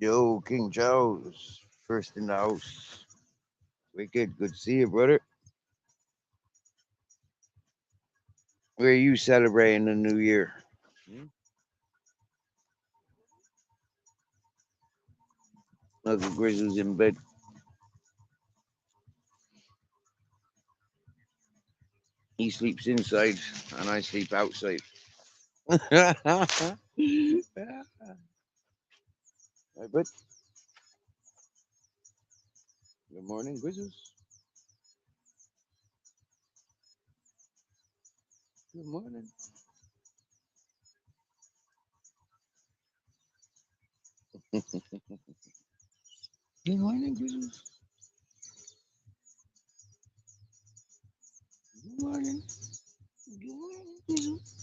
Yo, King Charles, first in the house. Wicked, good to see you, brother. Where are you celebrating the new year? Hmm? Uncle Grizzly's in bed. He sleeps inside, and I sleep outside. I bet. Good morning, Grizzles. Good morning. Good morning, Grizzles. Good morning. Good morning, Grizzles.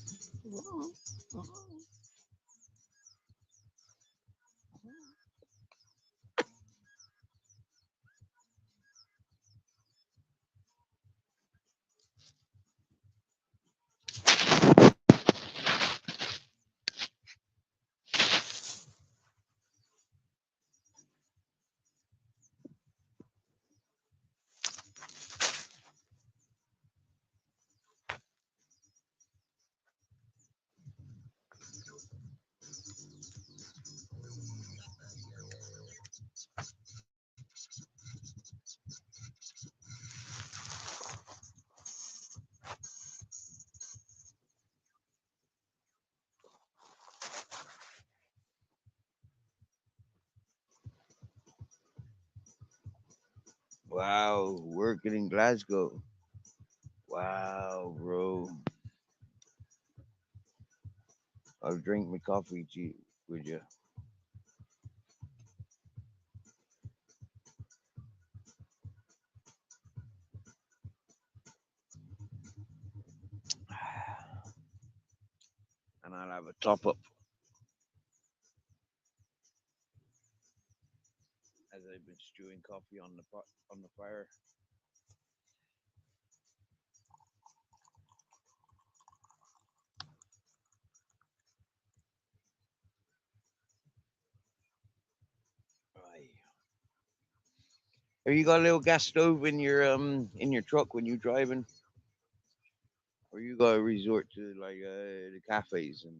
Wow, working in Glasgow. Wow, bro. I'll drink my coffee to you, would you? And I'll have a top up as I've been stewing coffee on the pot on the fire. Aye. Have you got a little gas stove in your truck when you're driving, or you got to resort to like the cafes and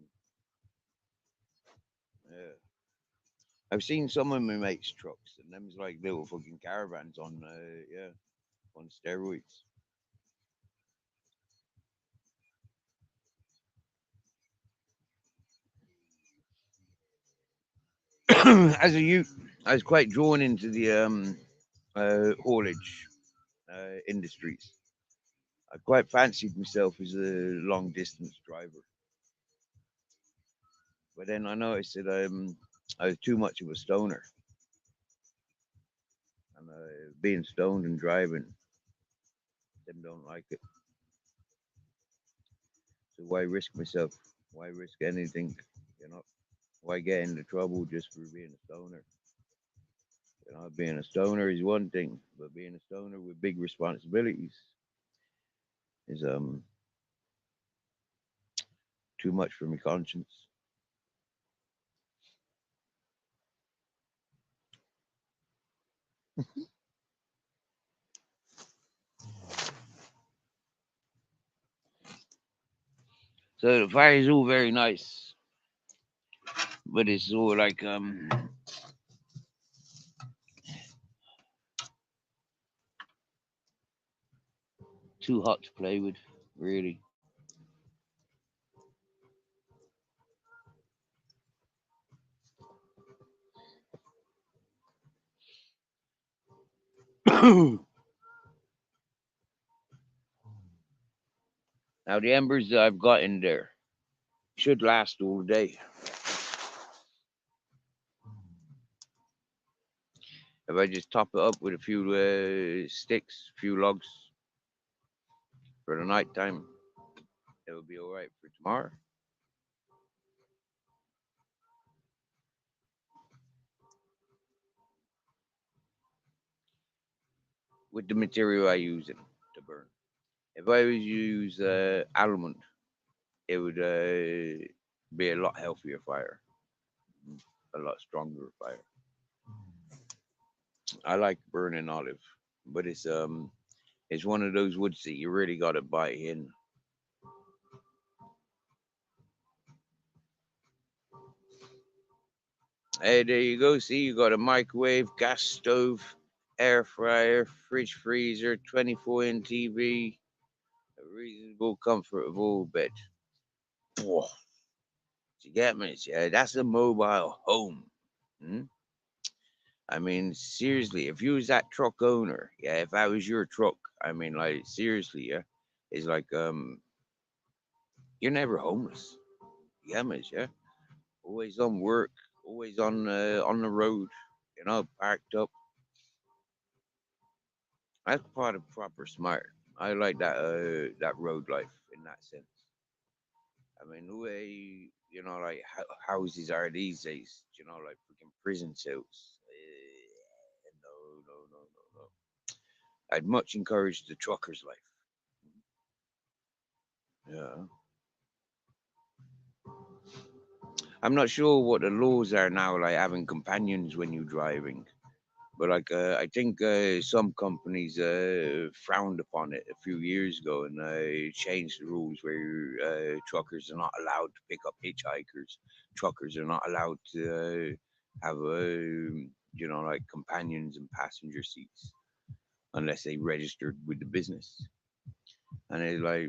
yeah. I've seen some of my mates' trucks and them's like little fucking caravans on yeah on steroids. As a youth, I was quite drawn into the haulage industries. I quite fancied myself as a long distance driver, but then I noticed that I was too much of a stoner, and being stoned and driving, them don't like it. So why risk myself? Why risk anything? You know, why get into trouble just for being a stoner? You know, being a stoner is one thing, but being a stoner with big responsibilities is too much for my conscience. So the fire is all very nice, but it's all like too hot to play with, really. Now the embers that I've got in there should last all day. If I just top it up with a few sticks, a few logs for the night time, it'll be all right for tomorrow. With the material I use it to burn. If I was use almond, it would be a lot healthier fire, a lot stronger fire. I like burning olive, but it's one of those woods that you really got to buy in. Hey, there you go. See, you got a microwave, gas stove, air fryer, fridge freezer, 24-inch TV, a reasonable, comfortable bed. Whoa, you get me? Yeah, that's a mobile home. Hmm? I mean, seriously, if you was that truck owner, yeah, if that was your truck, I mean, like seriously, yeah, it's like you're never homeless. You get me? Yeah, always on work, always on the road, parked up. That's part of proper smart. I like that road life in that sense. I mean, the way like houses are these days, like freaking prison cells. No, no, no, no, no. I'd much encourage the trucker's life. Yeah, I'm not sure what the laws are now, like having companions when you're driving. But like, I think some companies frowned upon it a few years ago, and changed the rules where truckers are not allowed to pick up hitchhikers. Truckers are not allowed to have like companions and passenger seats unless they registered with the business. And it's like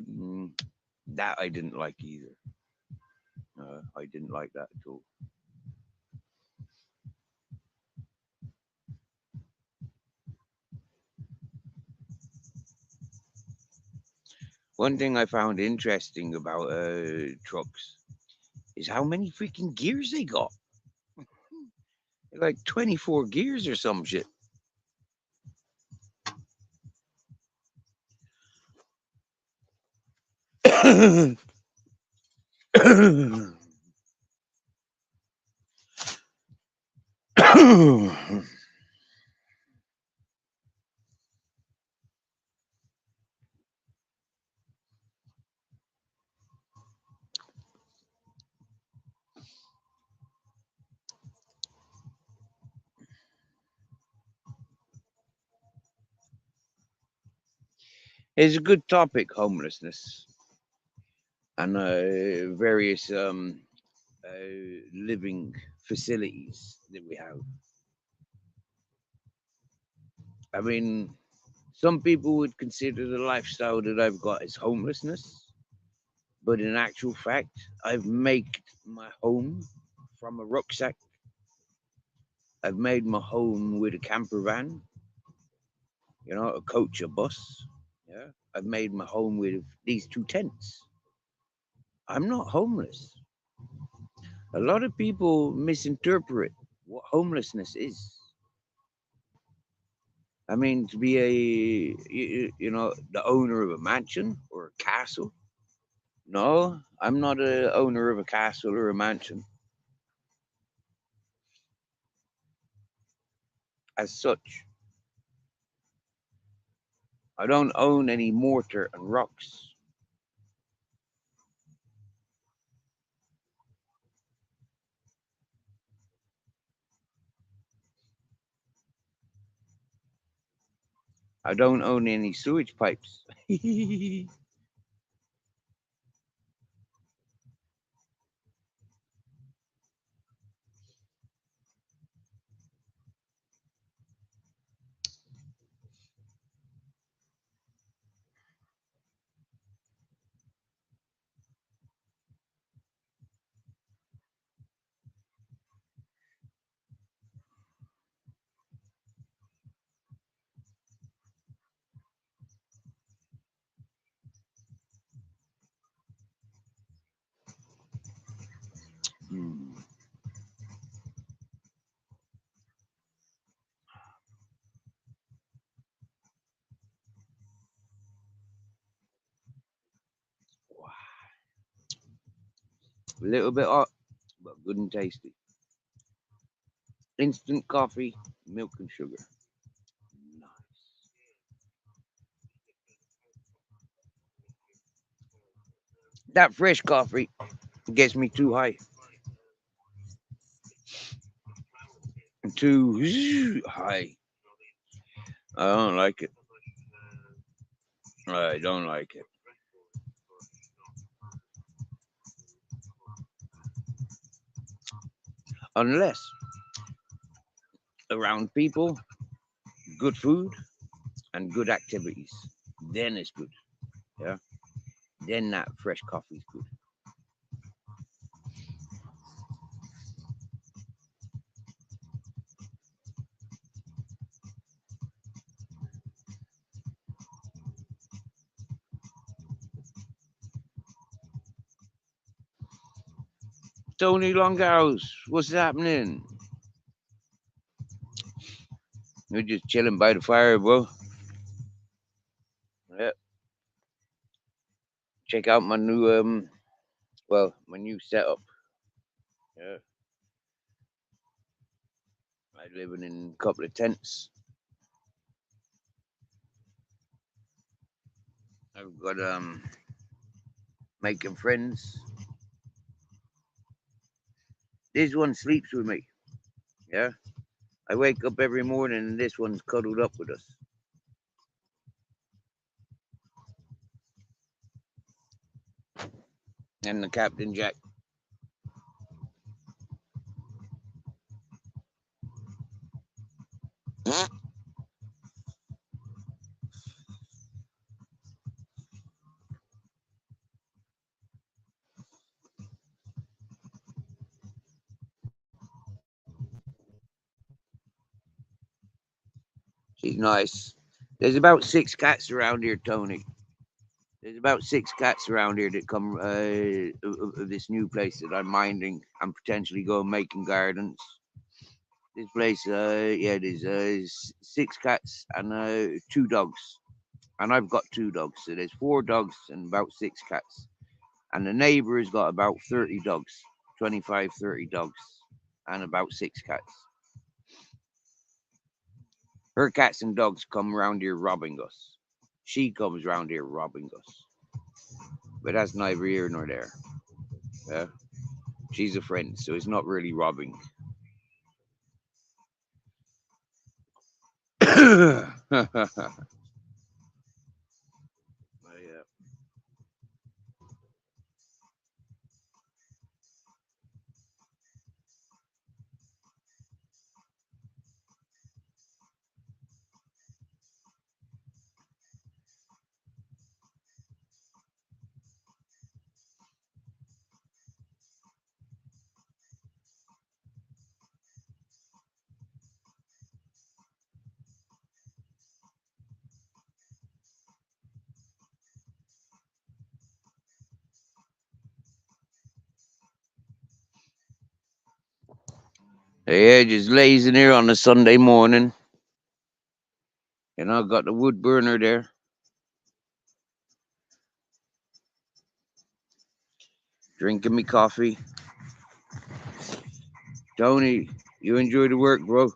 that I didn't like either. I didn't like that at all. One thing I found interesting about trucks is how many freaking gears they got. Like 24 gears or some shit. It's a good topic, homelessness, and various living facilities that we have. I mean, some people would consider the lifestyle that I've got as homelessness, but in actual fact, I've made my home from a rucksack. I've made my home with a camper van, a coach, a bus. Yeah, I've made my home with these two tents. I'm not homeless. A lot of people misinterpret what homelessness is. I mean, to be the owner of a mansion or a castle. No, I'm not a owner of a castle or a mansion as such. I don't own any mortar and rocks. I don't own any sewage pipes. Mm. A little bit hot, but good and tasty. Instant coffee, milk and sugar. Nice. That fresh coffee gets me too high, too high. I don't like it. I don't like it. Unless around people, good food, and good activities. Then it's good. Yeah. Then that fresh coffee is good. Tony Longhouse, what's happening? We're just chilling by the fire, bro. Yeah. Check out my new my new setup. Yeah. I living in a couple of tents. I've got making friends. This one sleeps with me. Yeah. I wake up every morning and this one's cuddled up with us. And the Captain Jack. She's nice. There's about 6 cats around here, Tony. There's about 6 cats around here that come of this new place that I'm minding. I'm potentially going making gardens. This place, yeah, there's 6 cats and 2 dogs. And I've got 2 dogs. So there's 4 dogs and about 6 cats. And the neighbor has got about 30 dogs, 25, 30 dogs, and about 6 cats. Her cats and dogs come around here robbing us. She comes around here robbing us. But that's neither here nor there. Yeah? She's a friend, so it's not really robbing. Yeah. Yeah, just lazing here on a Sunday morning. And I've got the wood burner there. Drinking me coffee. Tony, you enjoy the work, bro?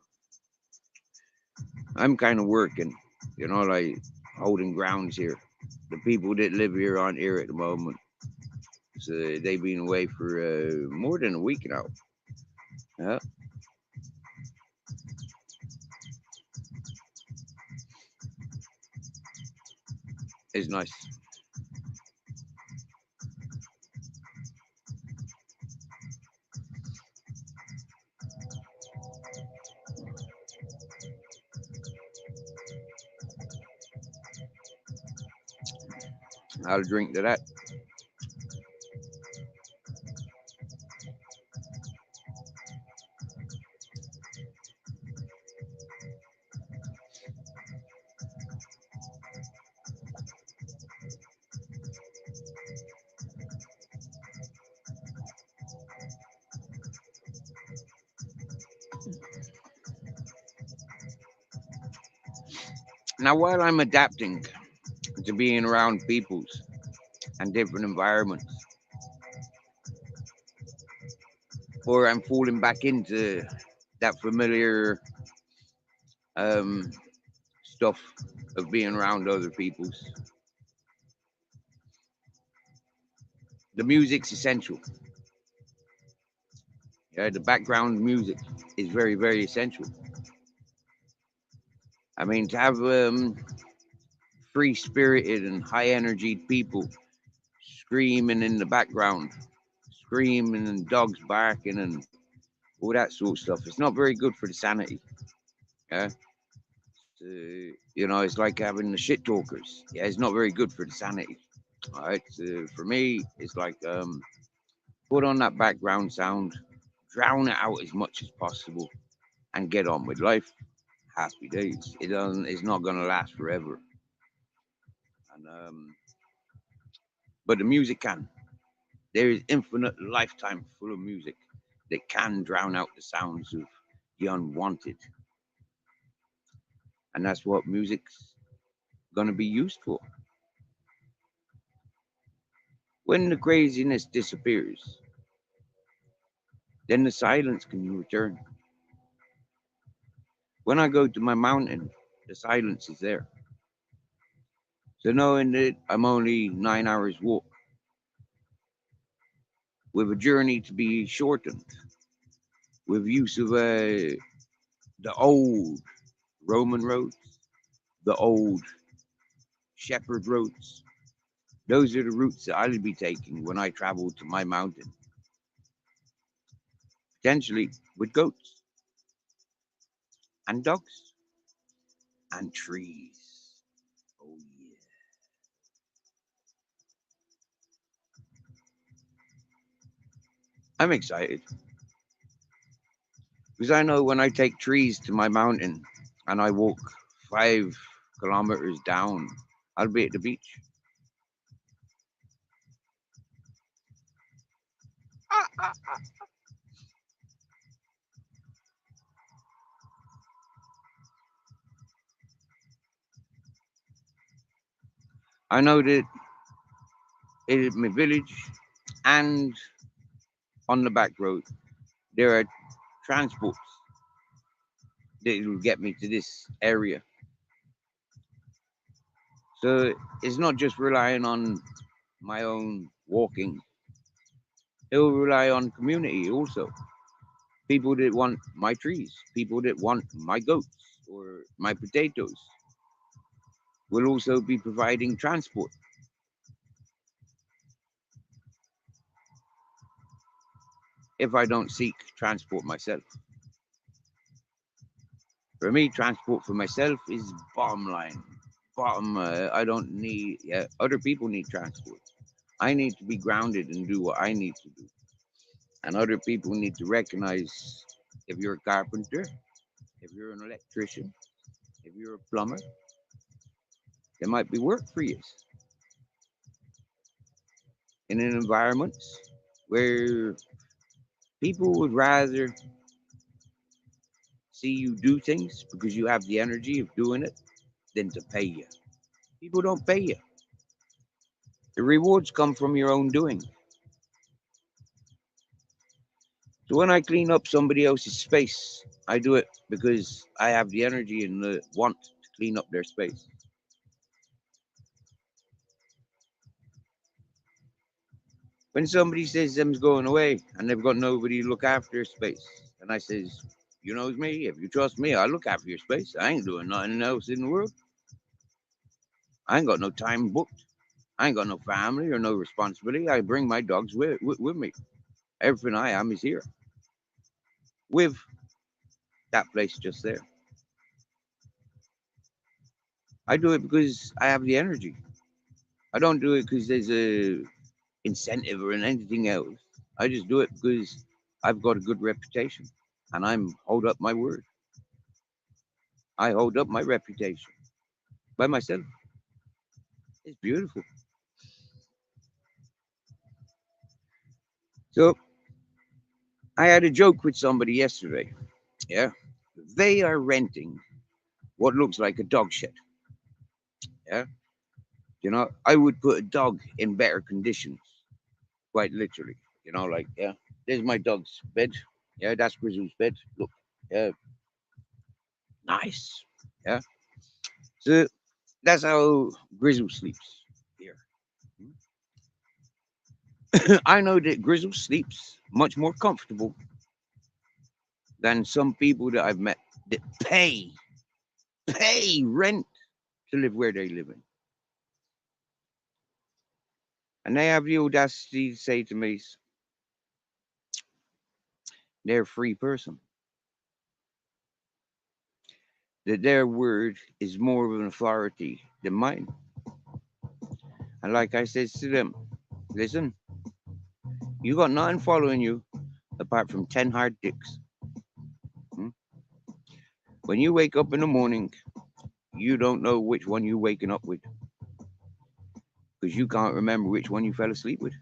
I'm kind of working, like holding grounds here. The people that live here aren't here at the moment. So they've been away for more than a week now. Yeah, it's nice. I'll drink to that. Now, while I'm adapting to being around peoples and different environments, or I'm falling back into that familiar um, stuff of being around other peoples, the music's essential. Yeah, the background music is very, very essential. I mean, to have free spirited and high energy people screaming in the background, screaming and dogs barking and all that sort of stuff, it's not very good for the sanity. Yeah. So, it's like having the shit talkers. Yeah, it's not very good for the sanity. All right. So for me, it's like put on that background sound, drown it out as much as possible, and get on with life. Happy days. It doesn't. It's not going to last forever. And but the music can. There is infinite lifetime full of music that can drown out the sounds of the unwanted, and that's what music's going to be used for. When the craziness disappears, then the silence can return. When I go to my mountain, the silence is there. So knowing that I'm only 9 hours walk, with a journey to be shortened, with use of the old Roman roads, the old shepherd roads. Those are the routes that I'll be taking when I travel to my mountain, potentially with goats and dogs and trees. Oh yeah. I'm excited because I know when I take trees to my mountain and I walk 5 kilometers down, I'll be at the beach. I know that in my village and on the back road, there are transports that will get me to this area. So it's not just relying on my own walking, it will rely on community also. People that want my trees, people that want my goats or my potatoes will also be providing transport. If I don't seek transport myself. For me, transport for myself is bottom line. Bottom, I don't need, yeah, other people need transport. I need to be grounded and do what I need to do. And other people need to recognize if you're a carpenter, if you're an electrician, if you're a plumber, there might be work for you in an environment where people would rather see you do things because you have the energy of doing it than to pay you. People don't pay you. The rewards come from your own doing. So when I clean up somebody else's space, I do it because I have the energy and the want to clean up their space. When somebody says them's going away and they've got nobody to look after their space, and I says, you knows me, if you trust me, I'll look after your space. I ain't doing nothing else in the world. I ain't got no time booked. I ain't got no family or no responsibility. I bring my dogs with me. Everything I am is here with that place just there. I do it because I have the energy. I don't do it because there's a incentive or anything else. I just do it because I've got a good reputation and I'm hold up my word. I hold up my reputation by myself. It's beautiful. So I had a joke with somebody yesterday. Yeah. They are renting what looks like a dog shed. Yeah, I would put a dog in better conditions, quite literally. Like, yeah, there's my dog's bed. Yeah, that's Grizzle's bed. Look, yeah, nice. Yeah, so that's how Grizzle sleeps here. I know that Grizzle sleeps much more comfortable than some people that I've met that pay rent to live where they live in. And they have the audacity to say to me, they're a free person, that their word is more of an authority than mine. And like I said to them, listen, you got nothing following you apart from 10 hard dicks. Hmm? When you wake up in the morning, you don't know which one you're waking up with because you can't remember which one you fell asleep with.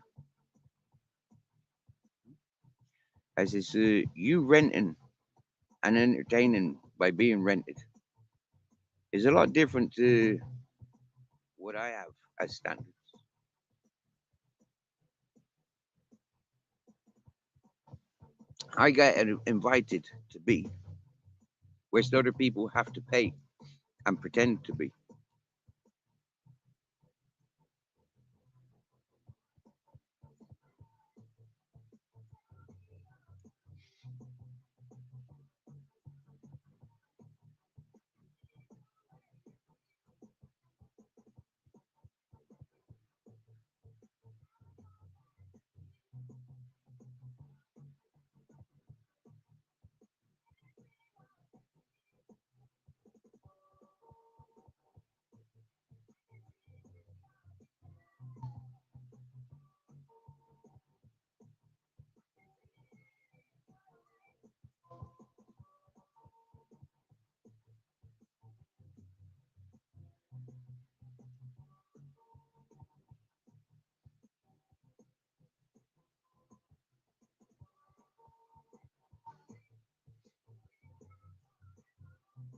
I says, you renting and entertaining by being rented is a lot different to what I have as standards. I get invited to be where other people have to pay and pretend to be.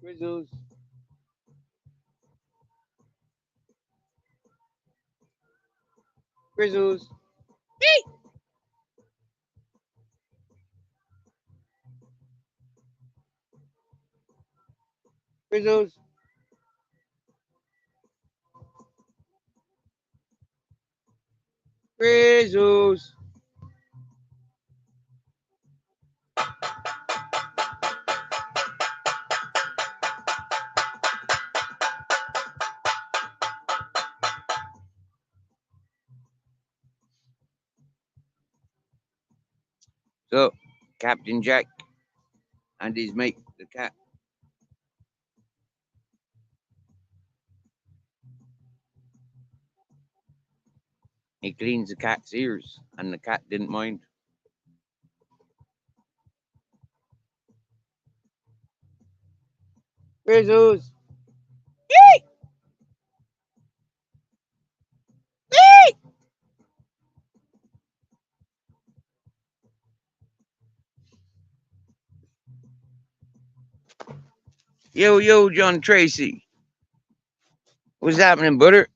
Grizzles, Grizzles, Grizzles, Grizzles. So, Captain Jack and his mate, the cat, he cleans the cat's ears, and the cat didn't mind. Grizzles, yo, John Tracy, what's happening, butter?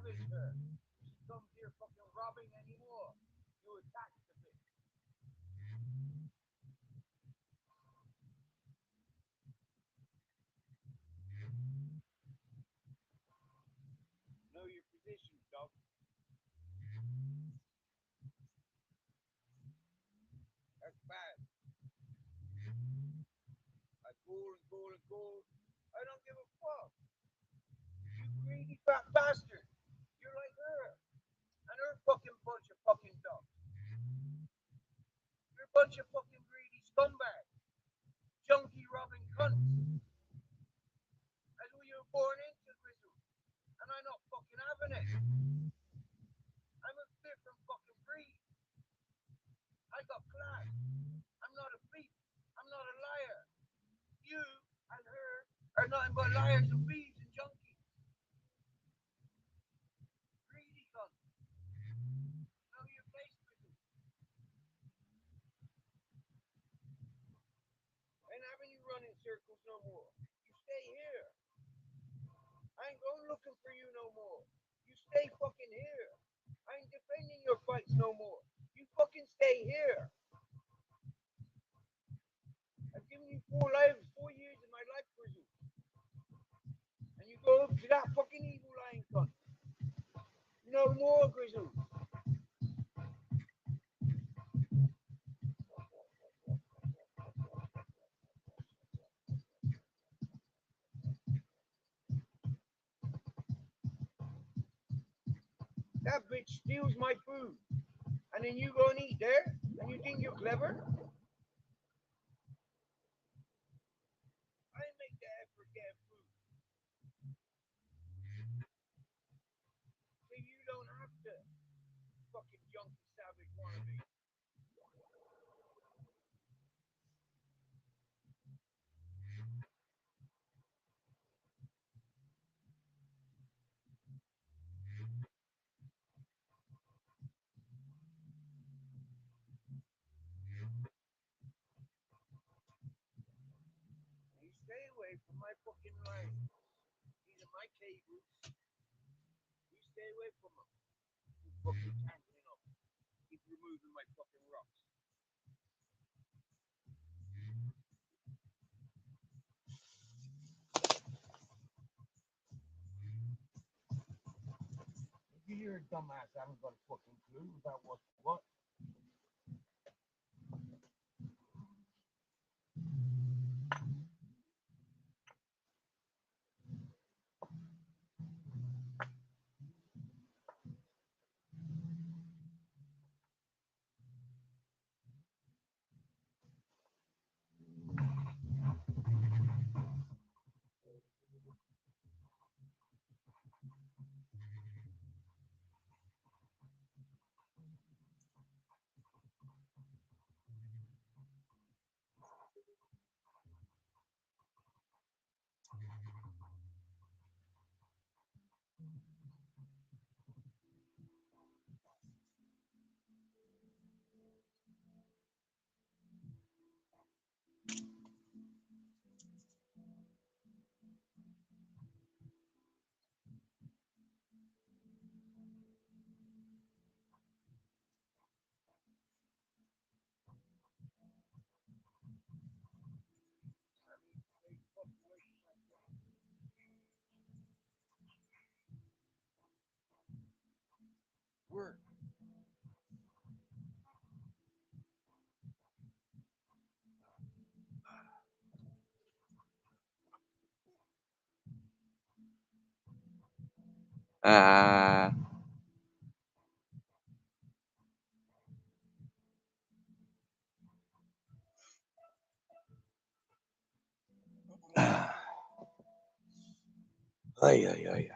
savage her. She comes here fucking robbing anymore. You attack the bitch. Know your position, dog. That's bad. I call and call and call. I don't give a fuck. You greedy fat bastard. You're like her. And her fucking bunch of fucking dogs. You're a bunch of fucking greedy scumbags. Junkie robbing cunts. That's what you were born into, Grizzle. And I'm not fucking having it. I'm a different fucking breed. I got class. I'm not a thief. I'm not a liar. You and her are nothing but liars and thieves and junkies. Greedy cunts. Know your place, Grizzle. I ain't having you run in circles no more. You stay here. I ain't going looking for you no more. You stay fucking here. I ain't defending your fights no more. You fucking stay here. I've given you 4 years of my life, Grizzle. And you go up to that fucking evil lying cunt. No more, Grizzle. That bitch steals my food. And then you go and eat there? And you think you're clever? I make the effort get food. So you don't have to fucking junkie savage wannabe. You stay away from my fucking line. These are my cables. You stay away from them. You fucking tangling up. Keep removing my fucking rocks. You're a dumbass. I haven't got a fucking clue about what's what. Work. Ah. Ay, ay, ay, ay.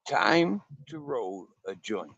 Time to roll a joint.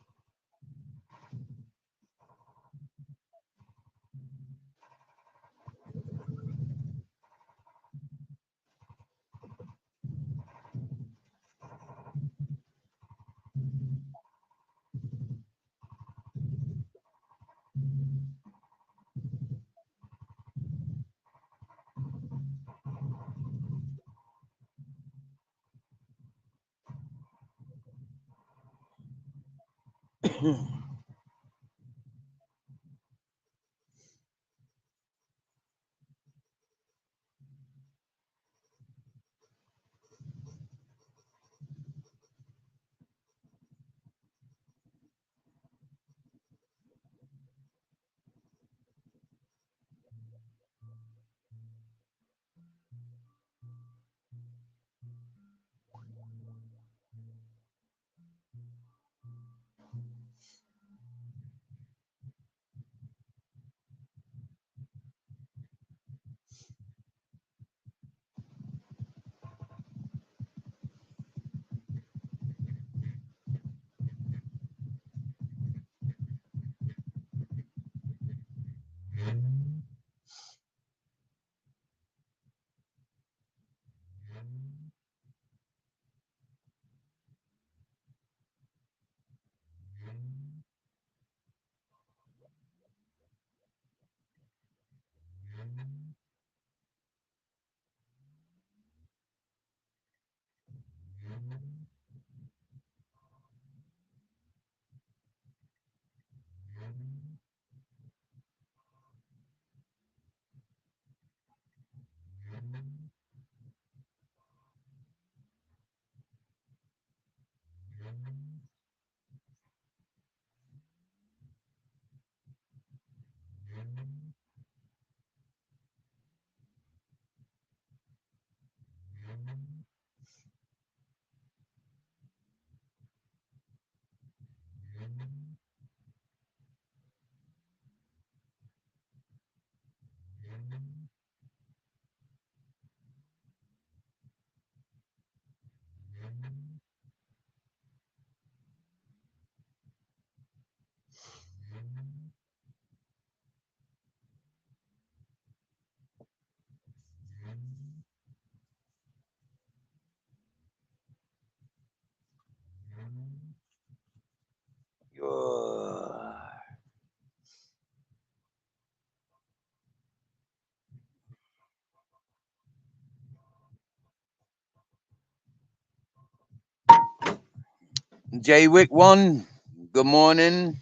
Jay Wick 1, good morning.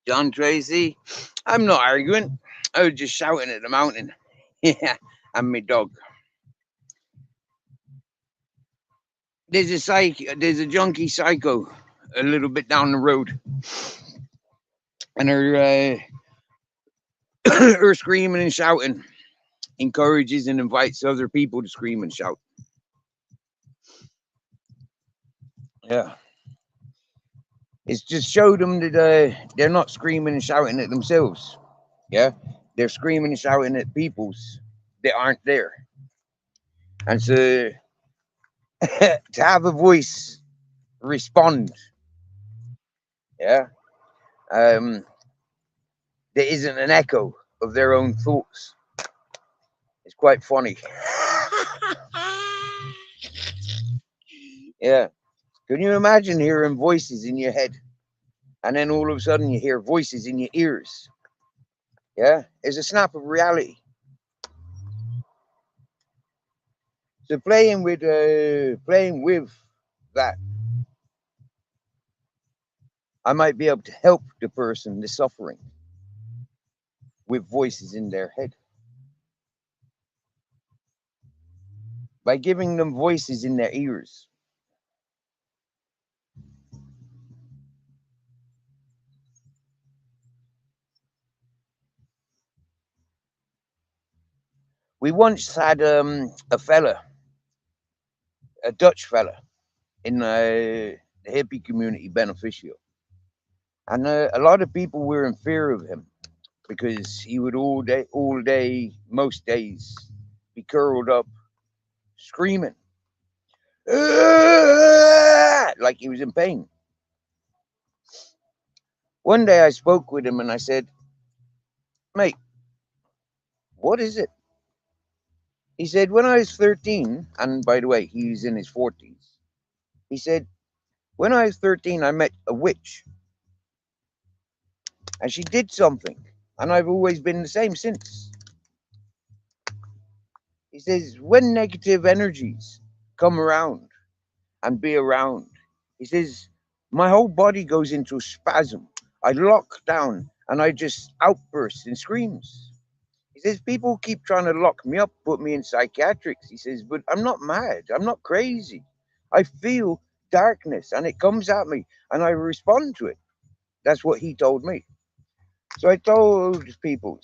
John Tracy, I'm not arguing. I was just shouting at the mountain. Yeah, and my dog. There's a junkie psycho a little bit down the road, and her screaming and shouting encourages and invites other people to scream and shout. Yeah, it's just show them that they're not screaming and shouting at themselves. Yeah, they're screaming and shouting at peoples that aren't there, and so to have a voice respond. Yeah, um, there isn't an echo of their own thoughts. It's quite funny. Yeah. Can you imagine hearing voices in your head and then all of a sudden you hear voices in your ears? Yeah. It's a snap of reality. So playing with that, I might be able to help the person that's suffering with voices in their head by giving them voices in their ears. We once had a fella, a Dutch fella, in the hippie community beneficial, and a lot of people were in fear of him because he would all day, most days, be curled up, screaming. like he was in pain. One day I spoke with him and I said, "Mate, what is it?" He said, "When I was 13," and by the way, he's in his 40s. He said, "When I was 13, I met a witch and she did something, and I've always been the same since." He says, "When negative energies come around and be around," he says, "my whole body goes into a spasm. I lock down and I just outburst in screams." He says, "People keep trying to lock me up, put me in psychiatrics." He says, "But I'm not mad. I'm not crazy. I feel darkness and it comes at me and I respond to it." That's what he told me. So I told people,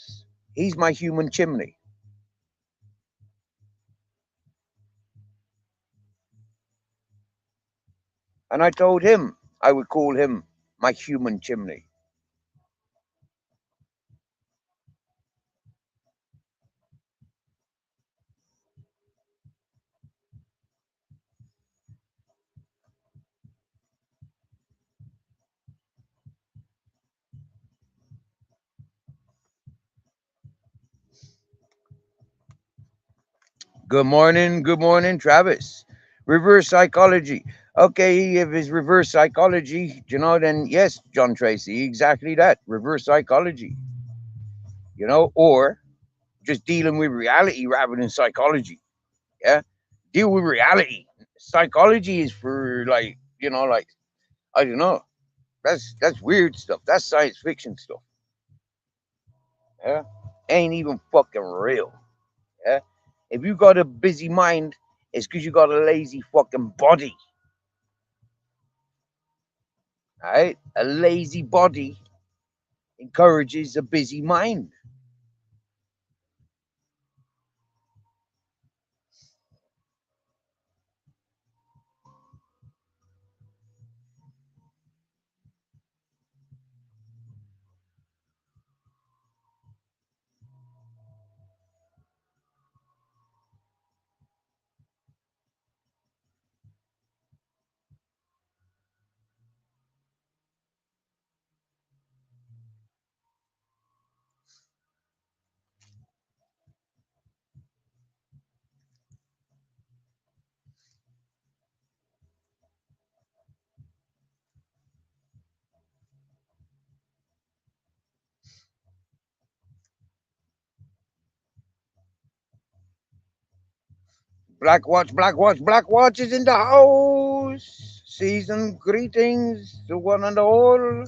he's my human chimney. And I told him I would call him my human chimney. Good morning, Travis. Reverse psychology. Okay, if it's reverse psychology, then yes, John Tracy, exactly that. Reverse psychology, or just dealing with reality rather than psychology. Yeah, deal with reality. Psychology is for like I don't know. That's weird stuff. That's science fiction stuff. Yeah, ain't even fucking real. Yeah, if you got a busy mind, it's because you got a lazy fucking body. All right, a lazy body encourages a busy mind. Black Watch is in the house. Season greetings to one and all.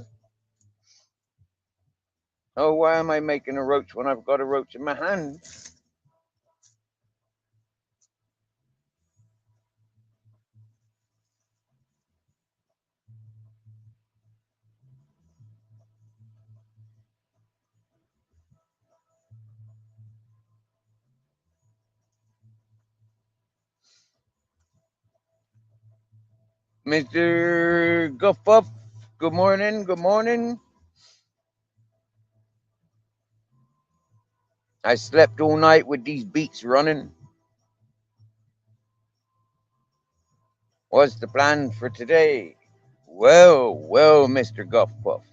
Oh, why am I making a roach when I've got a roach in my hand? Mr. Guffuff, good morning, good morning. I slept all night with these beats running. What's the plan for today? Well, Mr. Guffuff,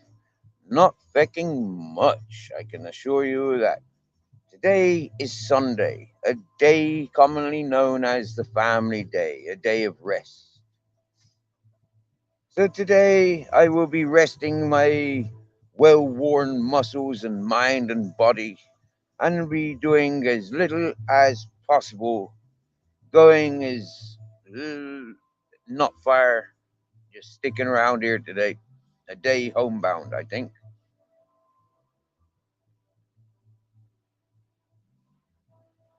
not fecking much, I can assure you that. Today is Sunday, a day commonly known as the family day, a day of rest. So today I will be resting my well worn muscles and mind and body and be doing as little as possible, going as not far, just sticking around here today. A day homebound, I think.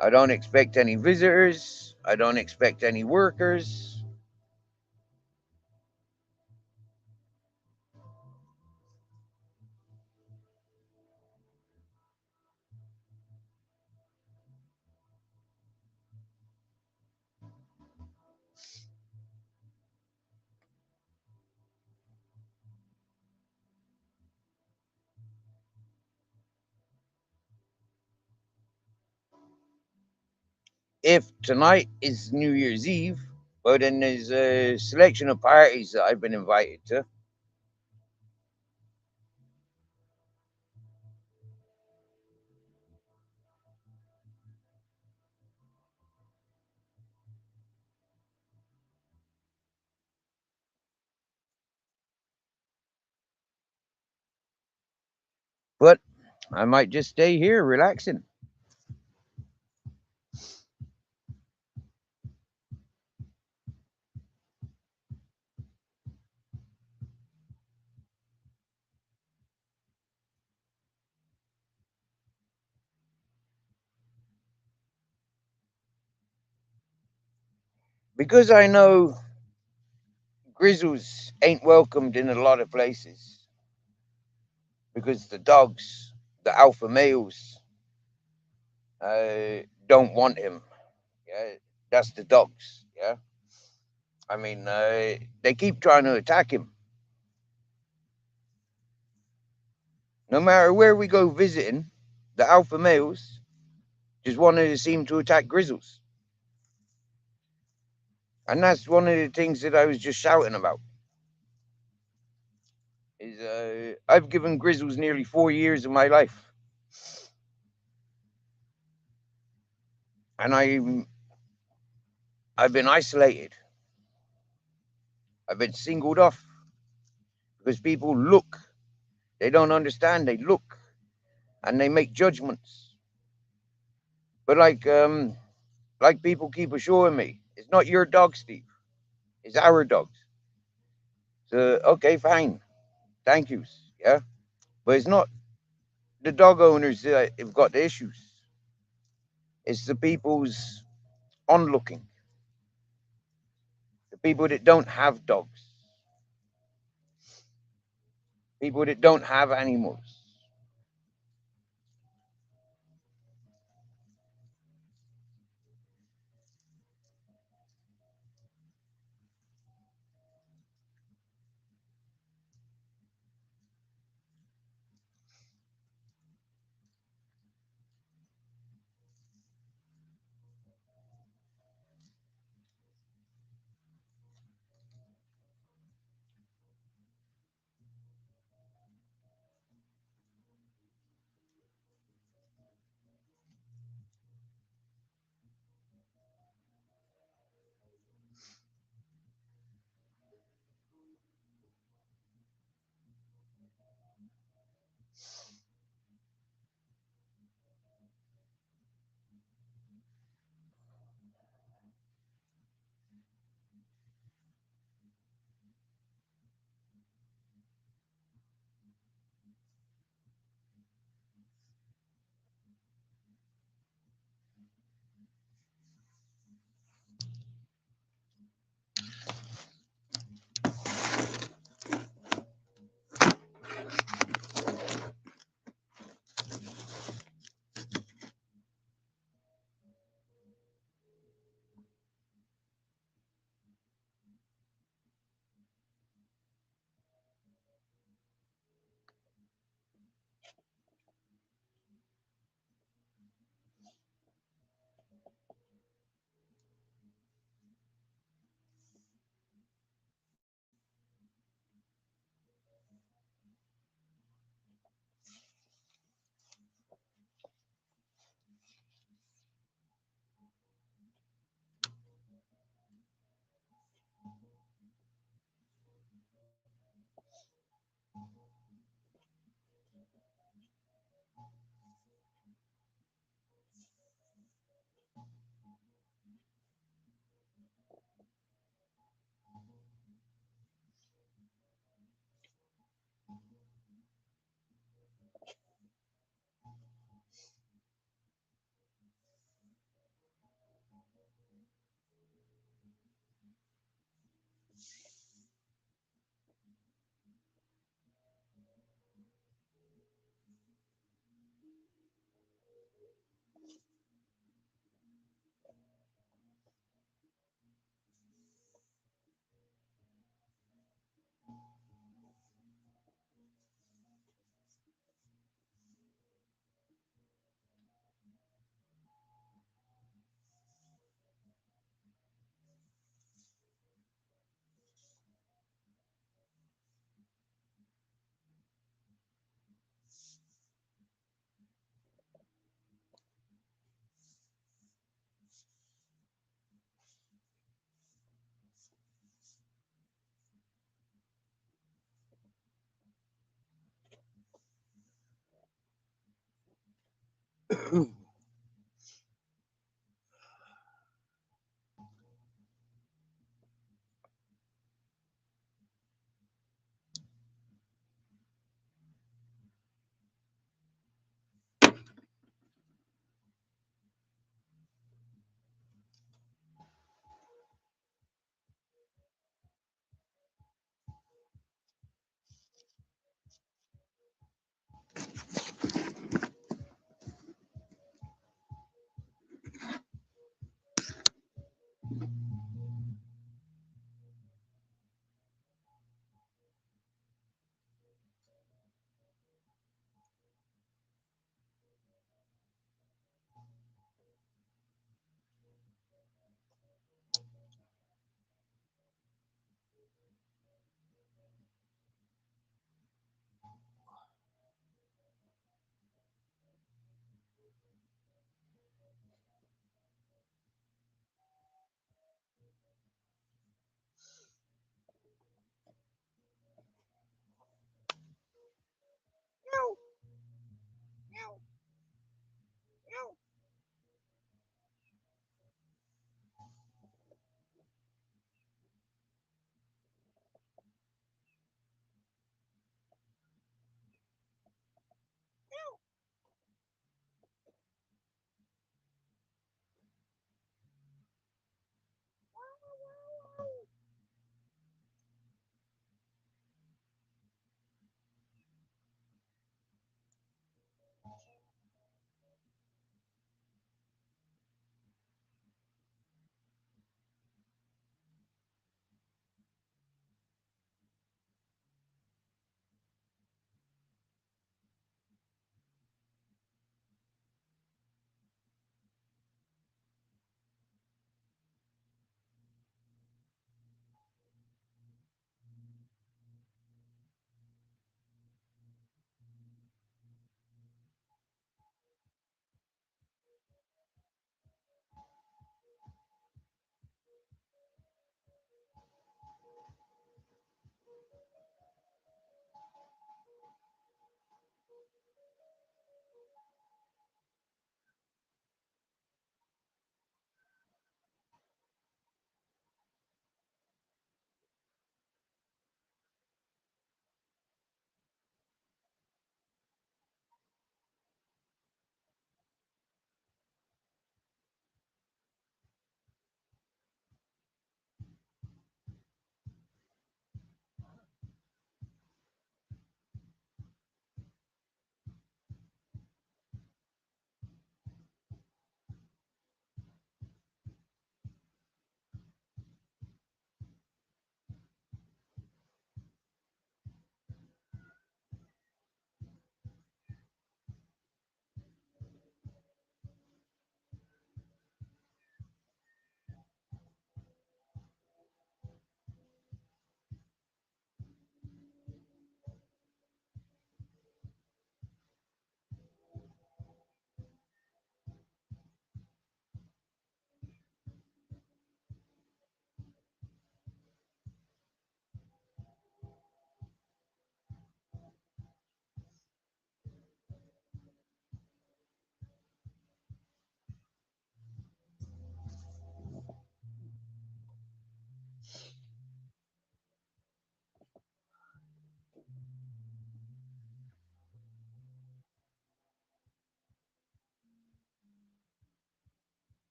I don't expect any visitors. I don't expect any workers. If tonight is New Year's Eve, But then there's a selection of parties that I've been invited to. But I might just stay here relaxing because I know grizzles ain't welcomed in a lot of places because the dogs, the alpha males, don't want him. Yeah, that's the dogs. Yeah, I mean, they keep trying to attack him. No matter where we go visiting, the alpha males just wanted to seem to attack grizzles, and that's one of the things that I was just shouting about. Is I've given grizzles nearly 4 years of my life, and I've been isolated. I've been singled off because people look. They don't understand. They look and they make judgments. But like people keep assuring me, it's not your dog, Steve. It's our dogs. So okay, fine, thank yous. Yeah, but it's not the dog owners that have got the issues. It's the people's onlooking, the people that don't have dogs, people that don't have animals.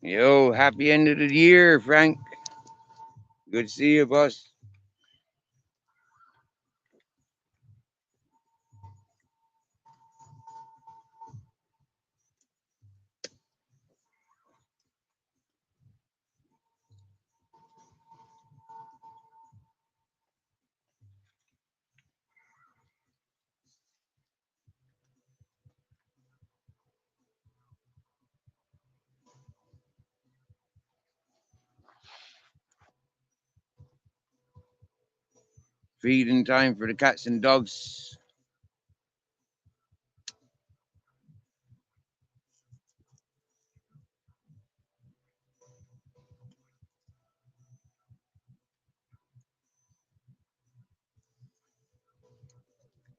Yo, happy end of the year, Frank. Good to see you, boss. Feeding time for the cats and dogs.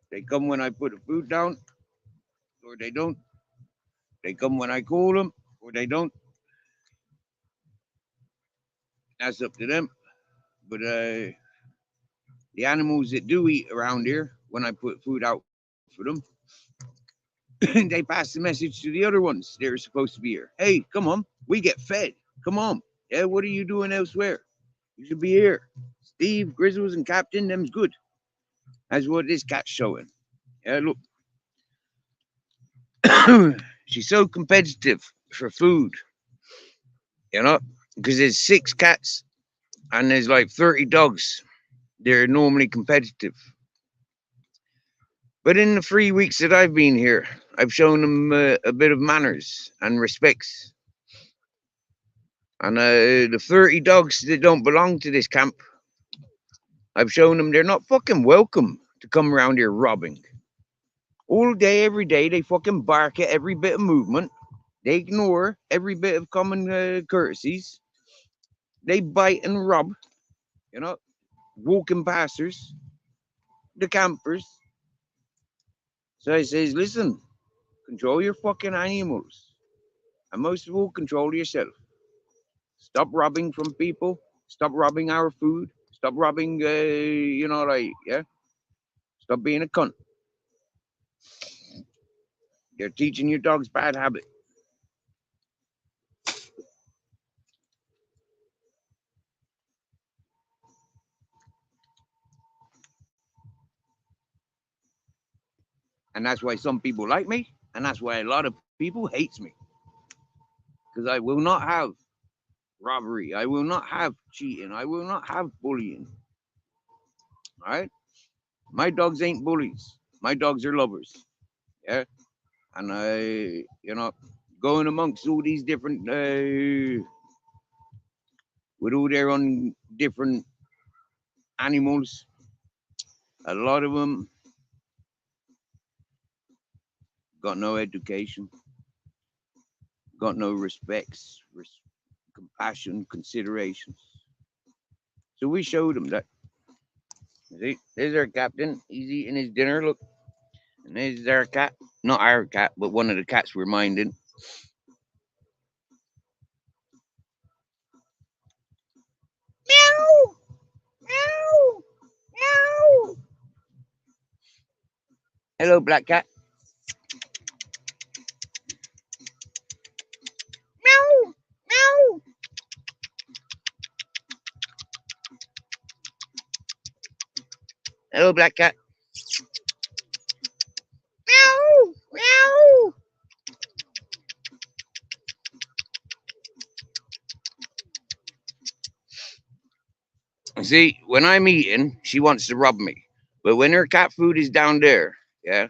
They come when I put the food down, or they don't. They come when I call them, or they don't. That's up to them. But the animals that do eat around here, when I put food out for them, they pass the message to the other ones that are supposed to be here. Hey, come on, we get fed. Come on. Yeah, what are you doing elsewhere? You should be here. Steve, Grizzles, and Captain, them's good. That's what this cat's showing. Yeah, look. She's so competitive for food, you know, because there's 6 cats and there's like 30 dogs. They're normally competitive. But in the 3 weeks that I've been here, I've shown them a bit of manners and respects. And the 30 dogs that don't belong to this camp, I've shown them they're not fucking welcome to come around here robbing. All day, every day, they fucking bark at every bit of movement. They ignore every bit of common courtesies. They bite and rob, you know, walking passers, the campers. So I says, listen, control your fucking animals. And most of all, control yourself. Stop robbing from people. Stop robbing our food. Stop robbing, yeah? Stop being a cunt. You're teaching your dogs bad habit. And that's why some people like me, and that's why a lot of people hates me. Because I will not have robbery. I will not have cheating. I will not have bullying. All right? My dogs ain't bullies. My dogs are lovers. Yeah? And going amongst all these different, with all their own different animals, a lot of them got no education, got no respects, compassion, considerations. So we showed them that. See, there's our captain. He's eating his dinner. Look, and there's our cat. Not our cat, but one of the cats we're minding. Meow, meow, meow. Hello, black cat. Meow, meow. Hello, black cat. Meow, meow. See, when I'm eating, she wants to rub me. But when her cat food is down there, yeah,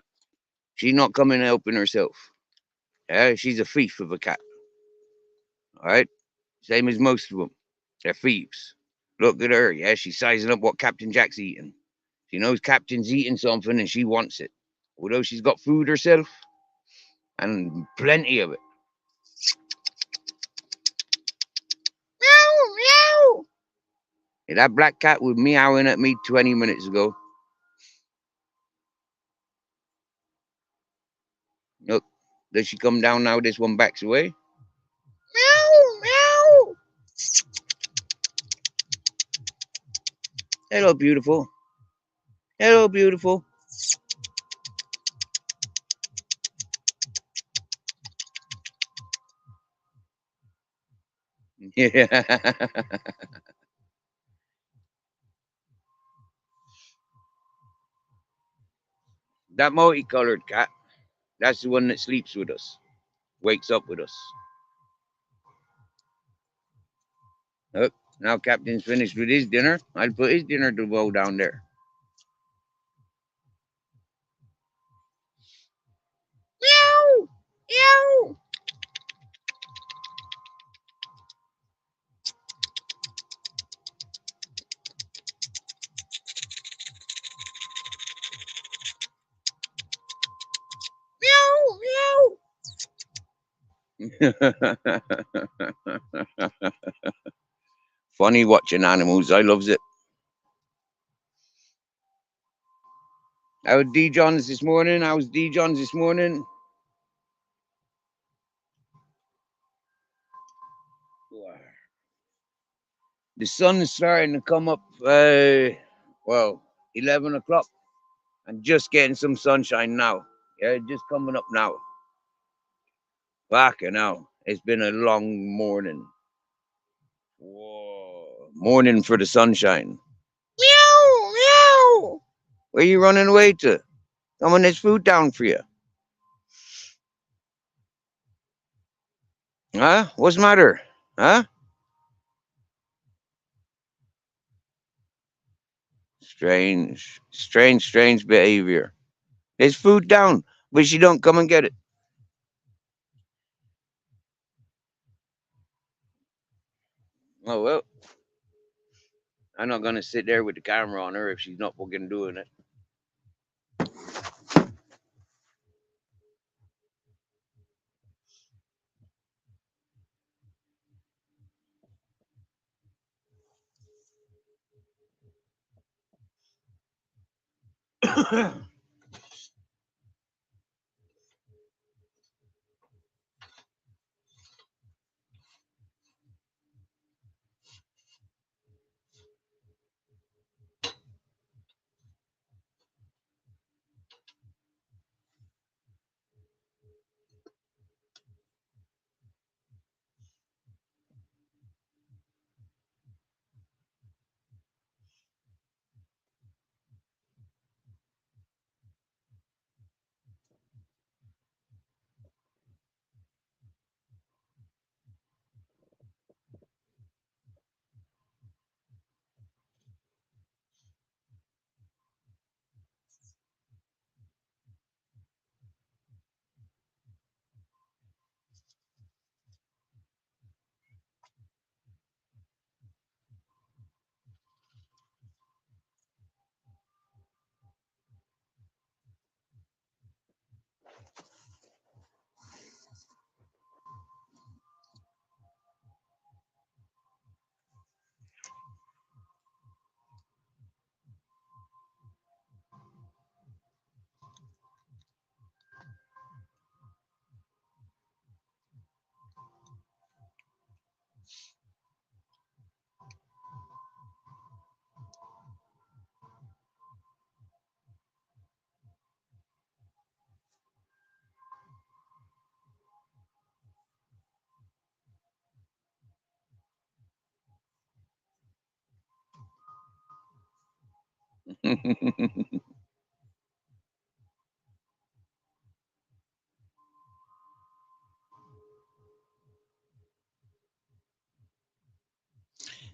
she's not coming helping herself. Yeah, she's a thief of a cat. All right, same as most of them. They're thieves. Look at her. Yeah, she's sizing up what Captain Jack's eating. She knows Captain's eating something and she wants it. Although she's got food herself and plenty of it. Meow, meow. Yeah, that black cat was meowing at me 20 minutes ago. Look, does she come down now? This one backs away. Meow, meow. Hello, beautiful. Hello, beautiful. Yeah. That multicolored cat, that's the one that sleeps with us, wakes up with us. Look, now Captain's finished with his dinner. I'll put his dinner to go down there. Meow, meow. Meow, meow. Funny watching animals. I loves it. How was D Johns this morning? How was D Johns this morning? The sun is starting to come up. Well, 11 o'clock. I'm just getting some sunshine now. Yeah, just coming up now. Back now. It's been a long morning. Whoa. Morning for the sunshine. Meow, meow. Where you running away to? Come on, there's food down for you. Huh? What's the matter? Huh? Strange behavior. There's food down, but she don't come and get it. Oh well, I'm not gonna sit there with the camera on her if she's not fucking doing it.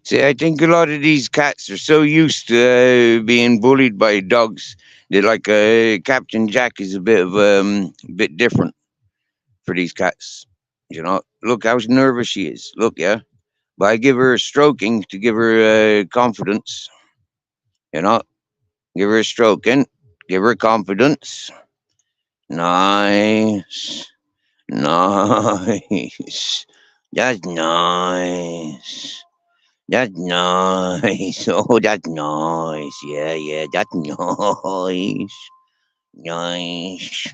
See, I think a lot of these cats are so used to being bullied by dogs that, like, Captain Jack is a bit different for these cats. You know, look how nervous she is. Look, yeah. But I give her a stroking to give her confidence. You know, give her a stroking, give her confidence. Nice, nice. That's nice. That's nice. Oh, that's nice. Yeah, yeah, that's nice. Nice.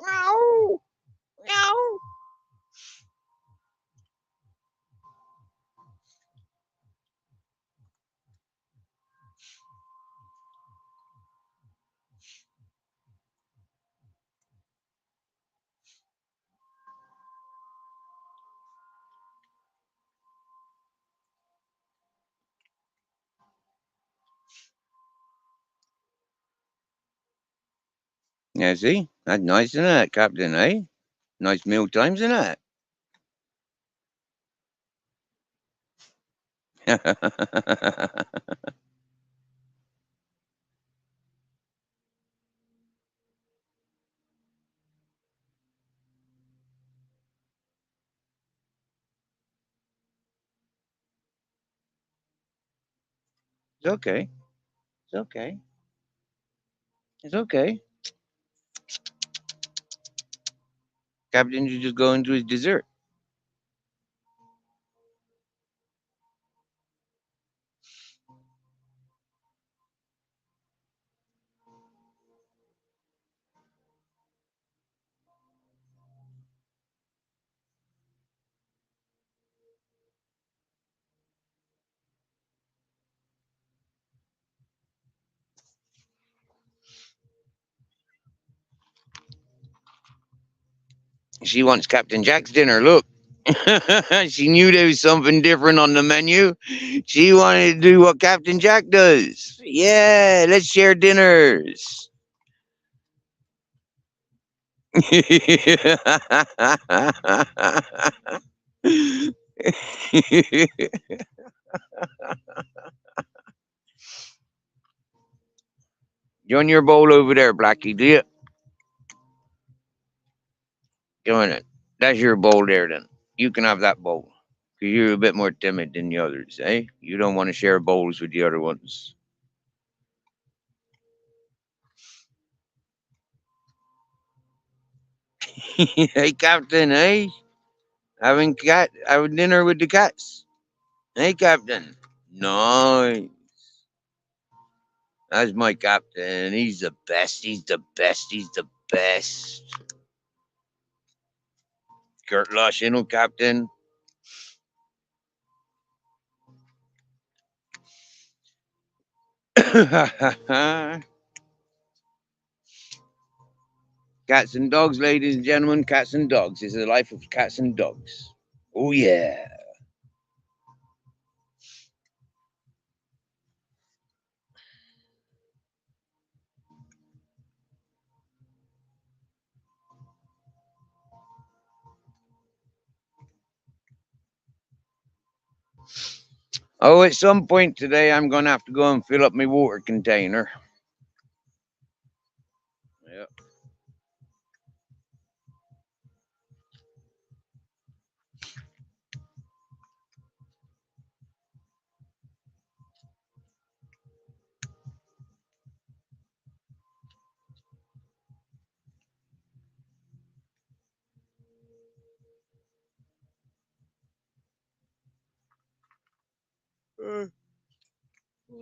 Meow, meow. Yeah, see? That's nice, isn't it, Captain, eh? Nice meal times, isn't it? It's okay. It's okay. It's okay. Captain should just go into his dessert. She wants Captain Jack's dinner. Look. She knew there was something different on the menu. She wanted to do what Captain Jack does. Yeah, let's share dinners. You on your bowl over there, Blackie, do you? Doing it. That's your bowl there, then. You can have that bowl. Because you're a bit more timid than the others, eh? You don't want to share bowls with the other ones. Hey, Captain, eh? Having dinner with the cats. Hey, Captain. Nice. That's my captain. He's the best. He's the best. He's the best. Kurt Lush, you know, Captain. Cats and dogs, ladies and gentlemen. Cats and dogs. This is the life of cats and dogs. Oh, yeah. Oh, at some point today, I'm going to have to go and fill up my water container. Yeah.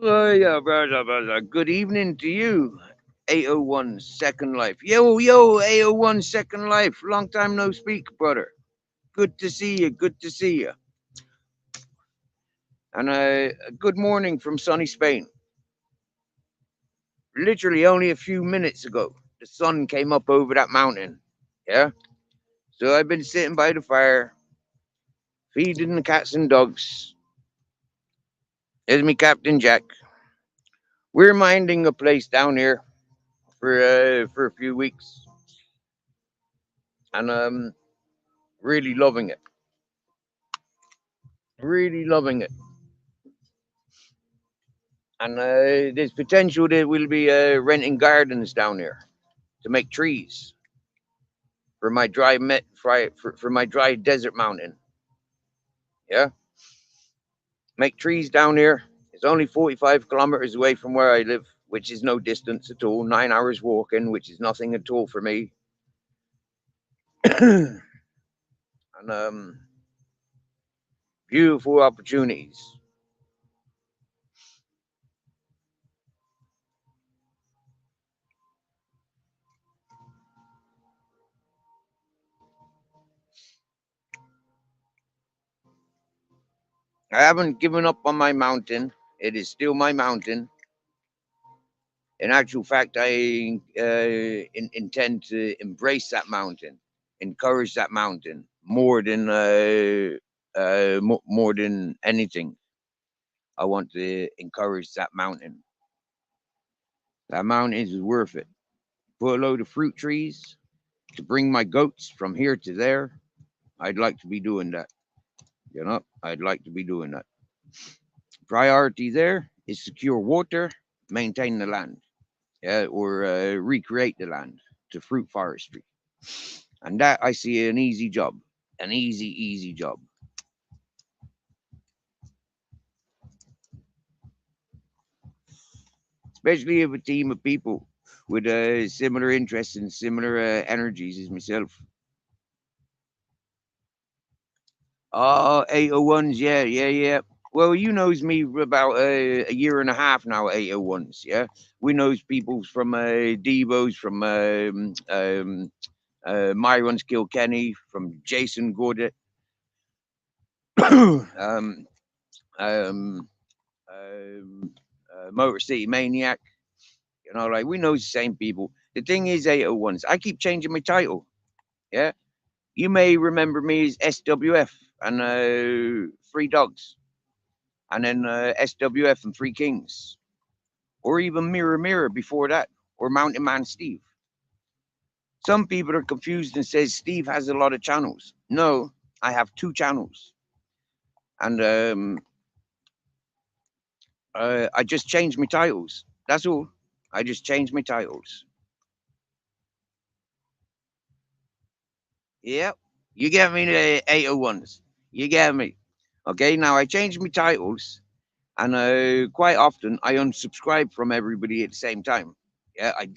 Oh, yeah, brother, brother. Good evening to you. 801 Second Life. Yo, yo, 801 Second Life. Long time no speak, brother. Good to see you. Good to see you. And good morning from sunny Spain. Literally only a few minutes ago, the sun came up over that mountain. Yeah. So I've been sitting by the fire, feeding the cats and dogs. There's me Captain Jack. We're minding a place down here for a few weeks, and really loving it. Really loving it. And there's potential that we'll be renting gardens down here to make trees for my for my dry desert mountain. Yeah, make trees down here. It's only 45 kilometers away from where I live, which is no distance at all. 9 hours walking, which is nothing at all for me. And beautiful opportunities. I haven't given up on my mountain. It is still my mountain. In actual fact, I intend to embrace that mountain, encourage that mountain more than more than anything. I want to encourage that mountain. That mountain is worth it. Put a load of fruit trees to bring my goats from here to there. I'd like to be doing that. I'd like to be doing that. Priority there is secure water, maintain the land, yeah, or recreate the land to fruit forestry. And that I see an easy job, an easy job. Especially if a team of people with similar interests and similar energies as myself. Oh, 801s, yeah. Well, you knows me for about a year and a half now, 801s, yeah. We knows people from Devo's, from Myron's Kilkenny, from Jason Gordon, um, um, Motor City Maniac. Like we know the same people. The thing is, 801s. I keep changing my title. Yeah, you may remember me as SWF and Three Dogs, and then SWF and Three Kings, or even Mirror Mirror before that, or Mountain Man Steve. Some people are confused and says Steve has a lot of channels. No, I have two channels, and I just changed my titles. That's all. I just changed my titles. Yep. You get me the 801s. You get me. Okay, now I changed my titles, and quite often I unsubscribe from everybody at the same time. Yeah, I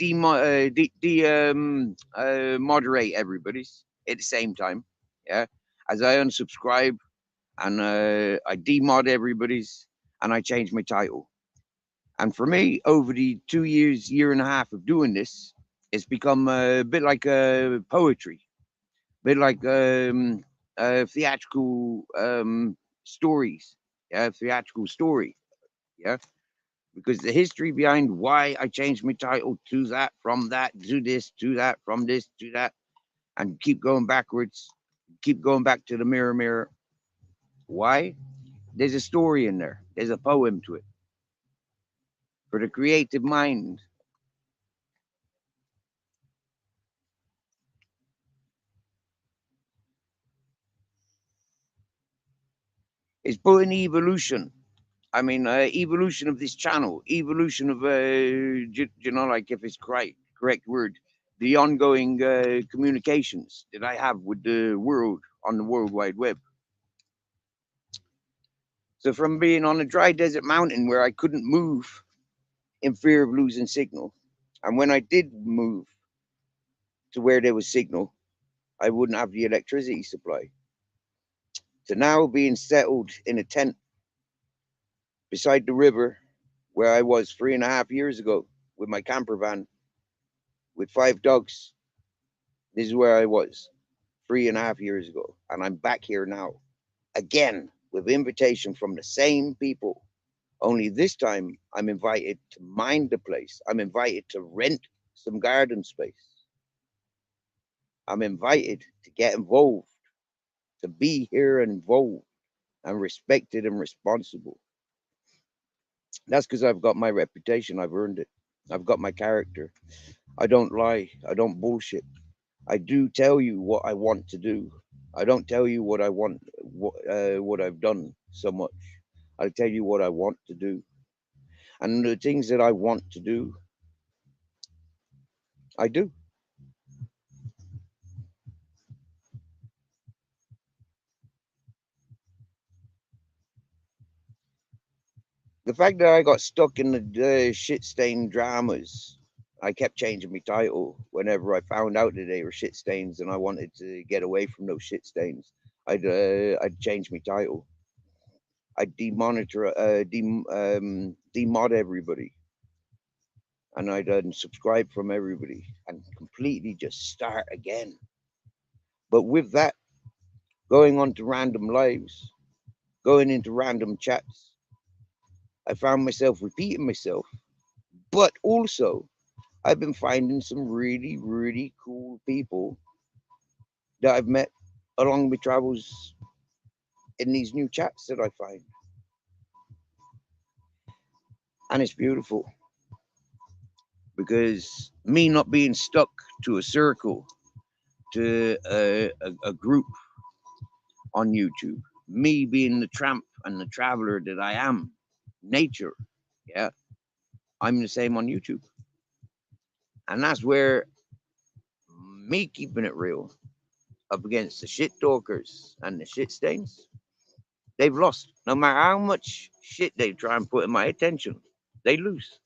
moderate everybody's at the same time. Yeah, as I unsubscribe and I demod everybody's, and I change my title. And for me, over the 2 years, year and a half of doing this, it's become a bit like poetry, bit like theatrical stories. Yeah, theatrical story. Yeah, because the history behind why I changed my title to that, from that, to this, to that, from this, to that, and keep going backwards, keep going back to the mirror, mirror. Why? There's a story in there. There's a poem to it. For the creative mind, it's putting evolution. I mean, evolution of this channel, evolution of, like if it's correct word, the ongoing communications that I have with the world on the World Wide Web. So from being on a dry desert mountain where I couldn't move in fear of losing signal, and when I did move to where there was signal, I wouldn't have the electricity supply. To now being settled in a tent beside the river where I was 3.5 years ago with my camper van with 5 dogs. This is where I was 3.5 years ago, and I'm back here now again with invitation from the same people. Only this time, I'm invited to mind the place. I'm invited to rent some garden space. I'm invited to get involved, to be here and involved and respected and responsible. That's because I've got my reputation. I've earned it. I've got my character. I don't lie. I don't bullshit. I do tell you what I want to do. I don't tell you what I want, what I've done so much. I tell you what I want to do. And the things that I want to do, I do. The fact that I got stuck in the shit stained dramas, I kept changing my title whenever I found out that they were shit stains and I wanted to get away from those shit stains. I'd change my title. I'd demod everybody, and I'd unsubscribe from everybody and completely just start again. But with that, going on to random lives, going into random chats, I found myself repeating myself. But also, I've been finding some really, really cool people that I've met along my travels in these new chats that I find. And it's beautiful because me not being stuck to a circle, to a group on YouTube, me being the tramp and the traveler that I am, nature, yeah, I'm the same on YouTube. And that's where me keeping it real up against the shit talkers and the shit stains, they've lost. No matter how much shit they try and put in my attention, they lose.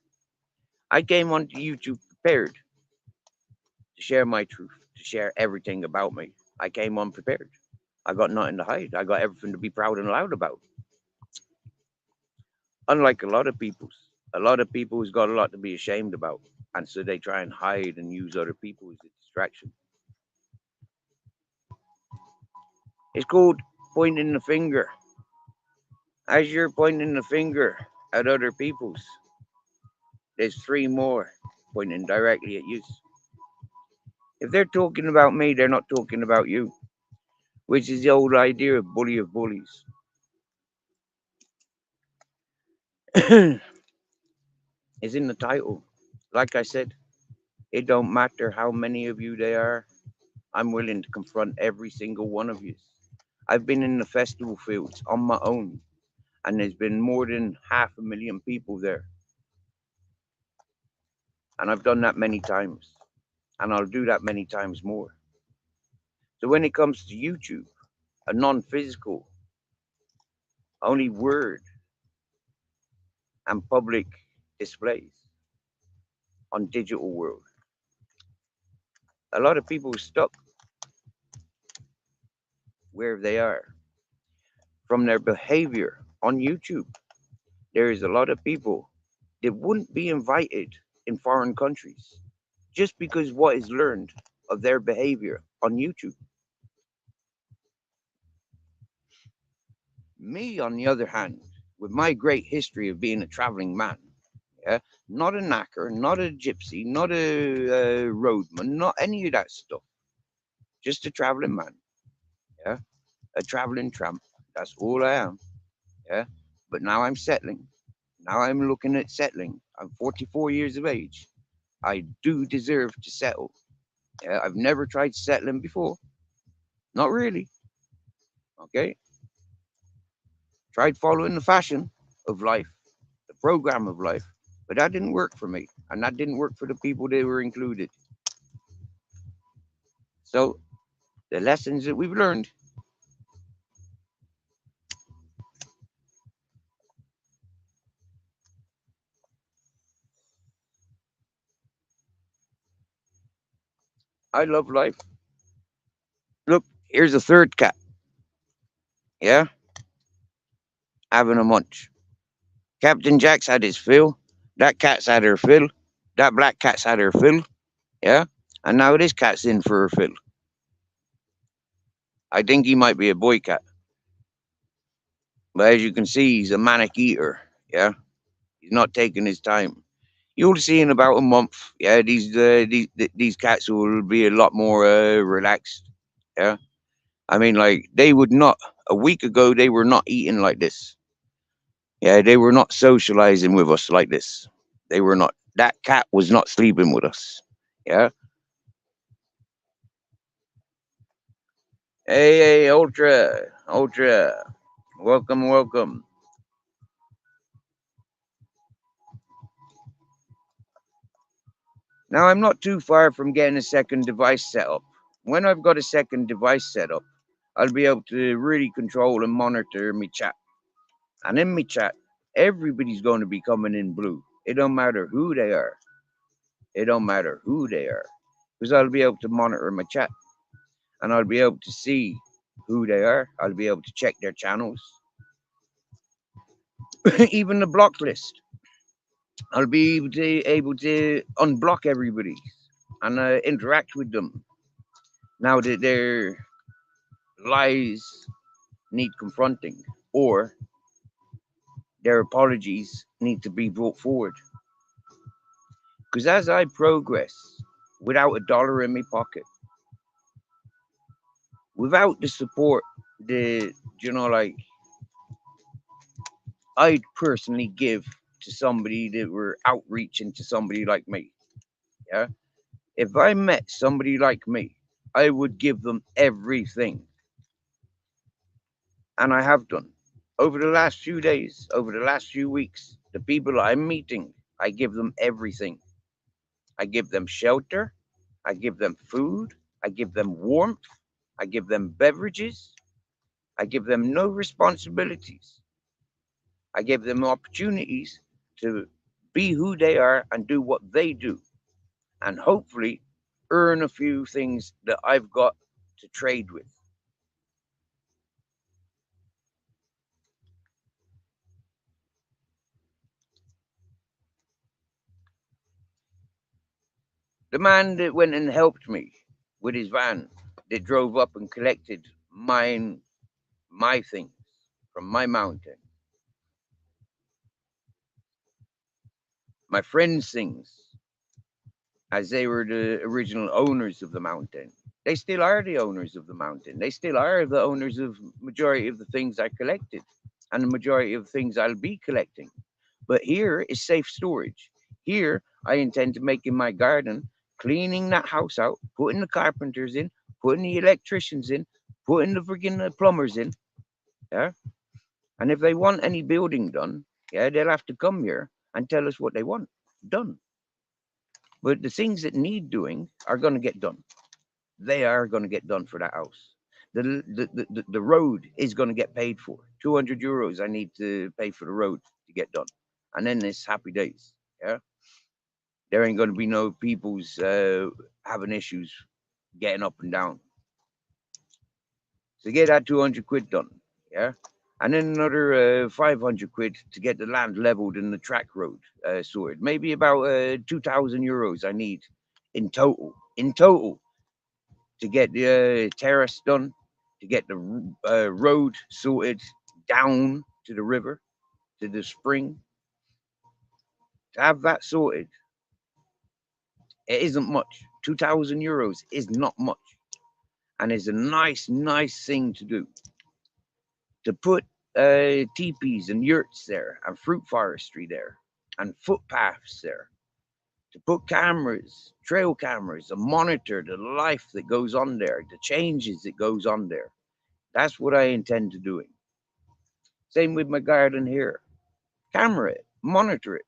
I came onto YouTube prepared to share my truth, to share everything about me. I came unprepared. I got nothing to hide. I got everything to be proud and loud about. Unlike a lot of people who's got a lot to be ashamed about. And so they try and hide and use other people as a distraction. It's called pointing the finger. As you're pointing the finger at other people's, there's three more pointing directly at you. If they're talking about me, they're not talking about you, which is the old idea of bully of bullies. Is in the title. Like I said, it don't matter how many of you there are. I'm willing to confront every single one of you. I've been in the festival fields on my own, and there's been more than 500,000 people there, and I've done that many times, and I'll do that many times more. So when it comes to YouTube, a non-physical, only word and public displays on digital world, a lot of people are stuck where they are from their behavior on YouTube. There is a lot of people that wouldn't be invited in foreign countries just because what is learned of their behavior on YouTube. Me, on the other hand, with my great history of being a traveling man, yeah, not a knacker, not a gypsy, not a roadman, not any of that stuff, just a traveling man, yeah, a traveling tramp. That's all I am, yeah. But now I'm settling. Now I'm looking at settling. I'm 44 years of age. I do deserve to settle. Yeah, I've never tried settling before. Not really. Okay. Tried following the fashion of life, the program of life, but that didn't work for me. And that didn't work for the people that were included. So the lessons that we've learned, I love life. Look, here's a third cat. Yeah. Having a munch. Captain Jack's had his fill. That cat's had her fill. That black cat's had her fill. Yeah. And now this cat's in for her fill. I think he might be a boy cat. But as you can see, he's a manic eater. Yeah. He's not taking his time. You'll see in about a month. Yeah. These cats will be a lot more relaxed. Yeah. I mean, like, they would not, a week ago, they were not eating like this. Yeah, they were not socializing with us like this. They were not. That cat was not sleeping with us. Yeah. Hey, hey, Ultra, Ultra. Welcome, welcome. Now, I'm not too far from getting a second device set up. When I've got a second device set up, I'll be able to really control and monitor my chat. And in my chat, everybody's going to be coming in blue. It don't matter who they are. It don't matter who they are. Because I'll be able to monitor my chat and I'll be able to see who they are. I'll be able to check their channels, even the block list. I'll be able to unblock everybody and interact with them now that their lies need confronting or their apologies need to be brought forward. Because as I progress without a dollar in my pocket, without the support that, like, I'd personally give to somebody that were outreaching to somebody like me. Yeah. If I met somebody like me, I would give them everything. And I have done. Over the last few days, over the last few weeks, the people I'm meeting, I give them everything. I give them shelter. I give them food. I give them warmth. I give them beverages. I give them no responsibilities. I give them opportunities to be who they are and do what they do, and hopefully earn a few things that I've got to trade with. The man that went and helped me with his van, that drove up and collected my things from my mountain, my friends' things, as they were the original owners of the mountain. They still are the owners of the mountain. They still are the owners of majority of the things I collected and the majority of things I'll be collecting. But here is safe storage. Here I intend to make in my garden, cleaning that house out, putting the carpenters in, putting the electricians in, putting the friggin' plumbers in. Yeah. And if they want any building done, yeah, they'll have to come here and tell us what they want done. But the things that need doing are going to get done. They are going to get done for that house. The road is going to get paid for. 200 euros I need to pay for the road to get done. And then it's happy days. Yeah. There ain't going to be no people's having issues getting up and down. So get that 200 quid done. Yeah. And then another 500 quid to get the land leveled and the track road sorted. Maybe about 2,000 euros I need in total. In total, to get the terrace done, to get the road sorted down to the river, to the spring, to have that sorted. It isn't much. 2,000 euros is not much. And it's a nice, nice thing to do. To put teepees and yurts there, and fruit forestry there, and footpaths there. To put cameras, trail cameras, and monitor the life that goes on there, the changes that goes on there. That's what I intend to doing. Same with my garden here. Camera it, monitor it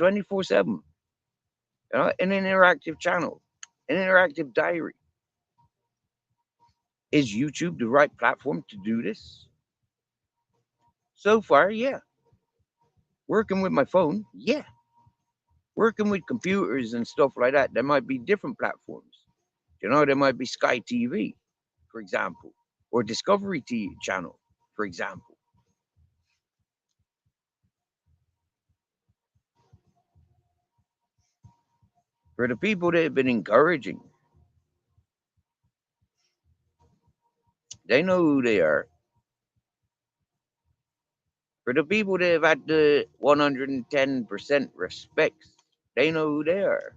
24/7. An interactive channel, an interactive diary. Is YouTube the right platform to do this? So far, yeah. Working with my phone, yeah. Working with computers and stuff like that, there might be different platforms. There might be Sky TV, for example, or Discovery Channel, for example. For the people that have been encouraging, they know who they are. For the people that have had the 110% respect, they know who they are.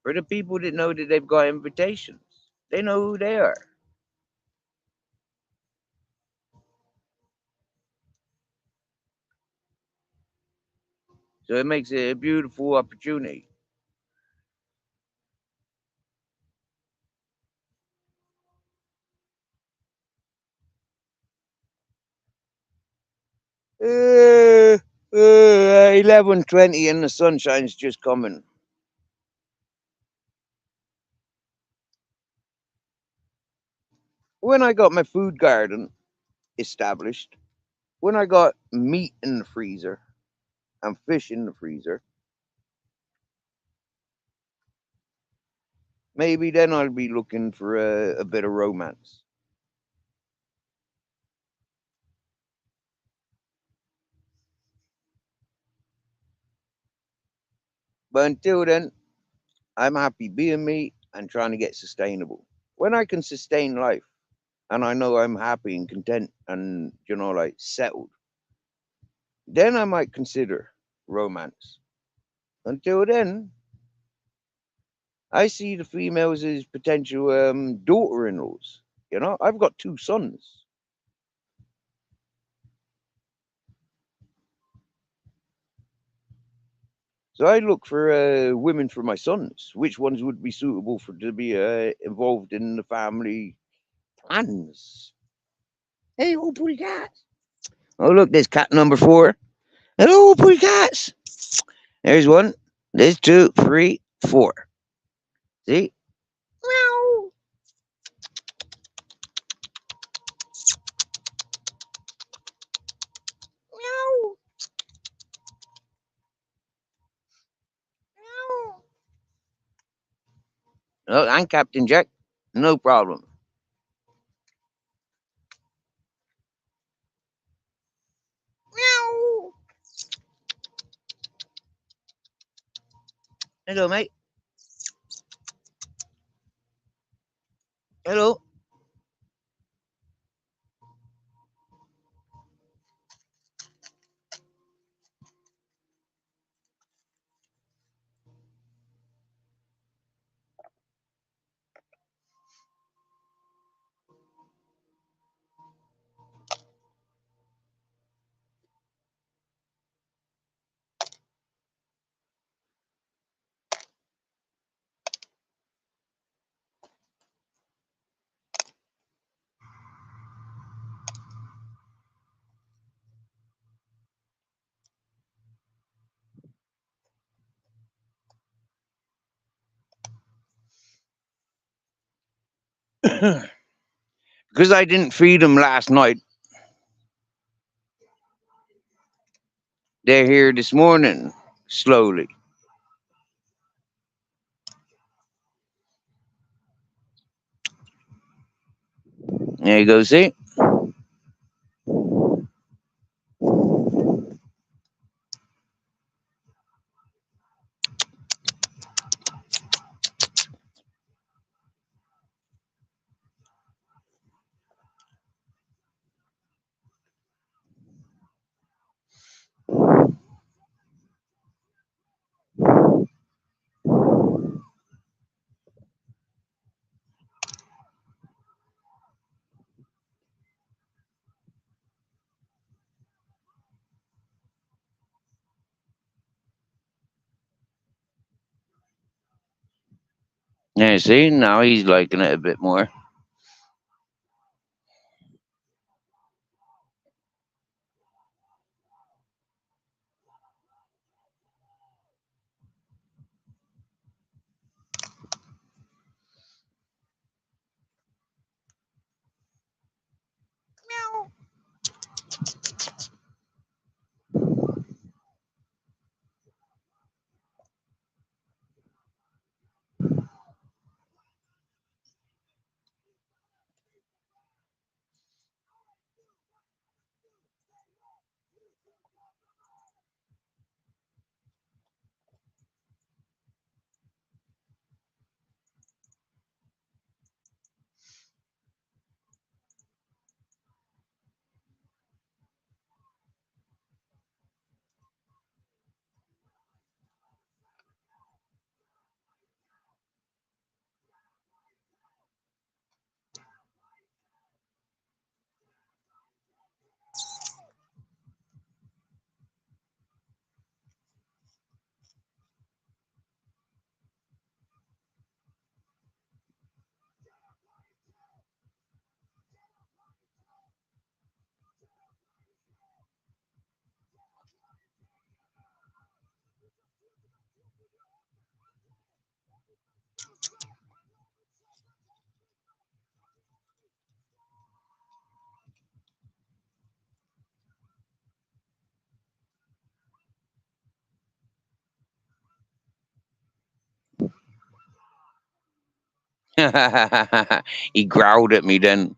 For the people that know that they've got invitations, they know who they are. So it makes it a beautiful opportunity. Uh, 11:20 and the sunshine's just coming. When I got my food garden established, when I got meat in the freezer and fish in the freezer, maybe then I'll be looking for a bit of romance. But until then, I'm happy being me and trying to get sustainable. When I can sustain life and I know I'm happy and content and, like settled, then I might consider romance. Until then, I see the females as potential daughter in laws. I've got two sons. So I look for women for my sons. Which ones would be suitable for to be involved in the family plans? Hey, old pretty cats. Oh, look, there's cat number 4. Hello, pretty cats. There's one. There's 2, 3, 4. See? Meow. Meow. Meow. Oh, I'm Captain Jack. No problem. Meow. Hello, mate. Hello. Because I didn't feed them last night, they're here this morning, slowly. There you go, see? Yeah, see? Now he's liking it a bit more. He growled at me then.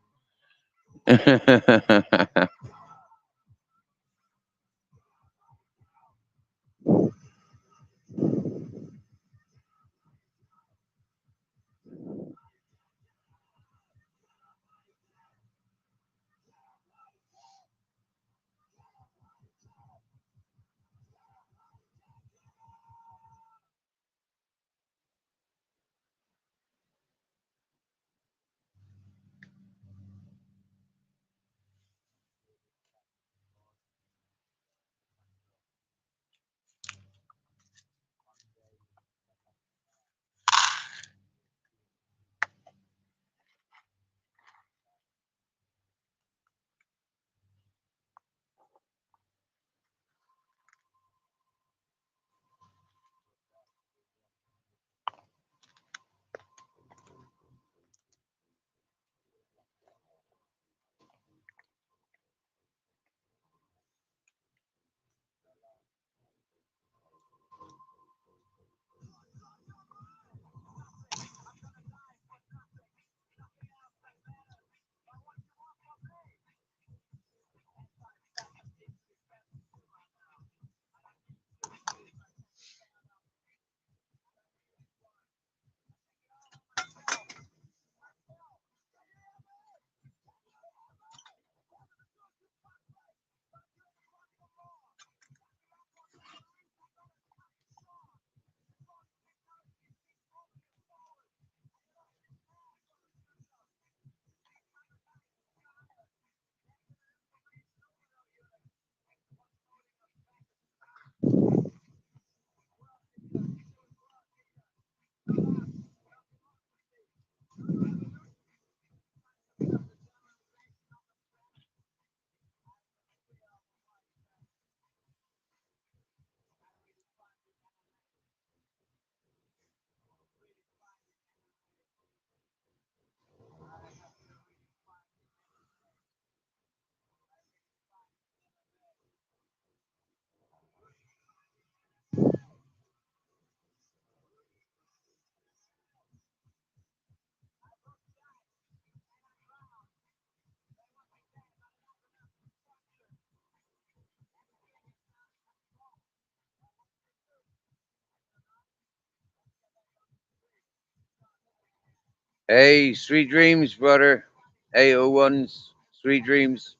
Hey, sweet dreams, brother. Hey, O ones, sweet dreams.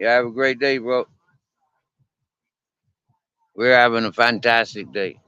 Yeah, have a great day, bro. We're having a fantastic day.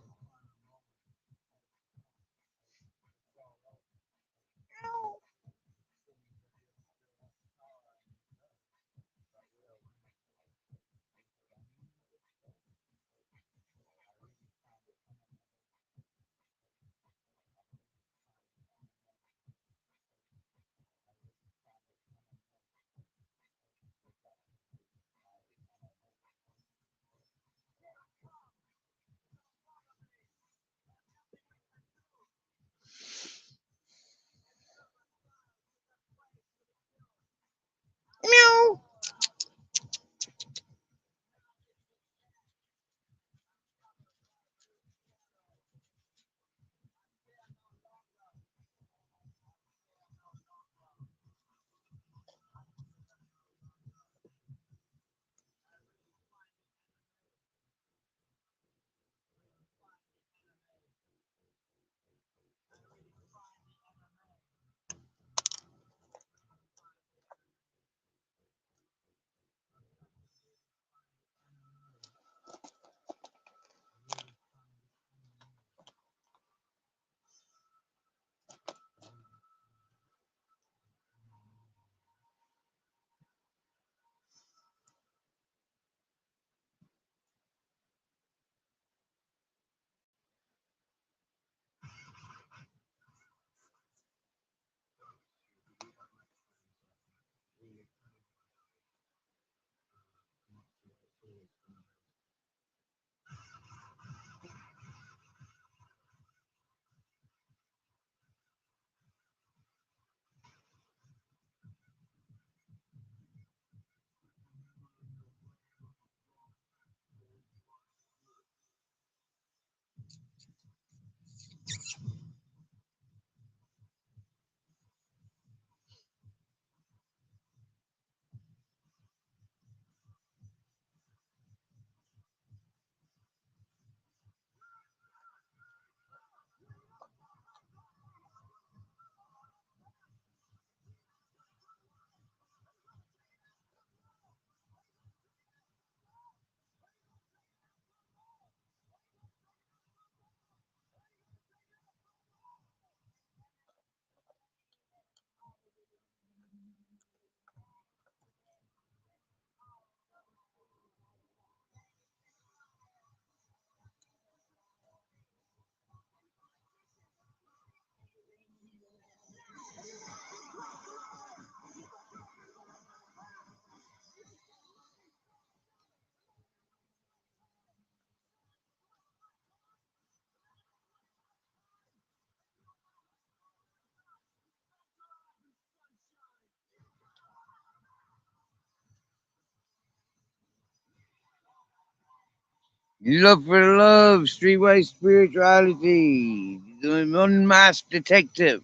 Love for love, streetwise spirituality, the unmasked detective.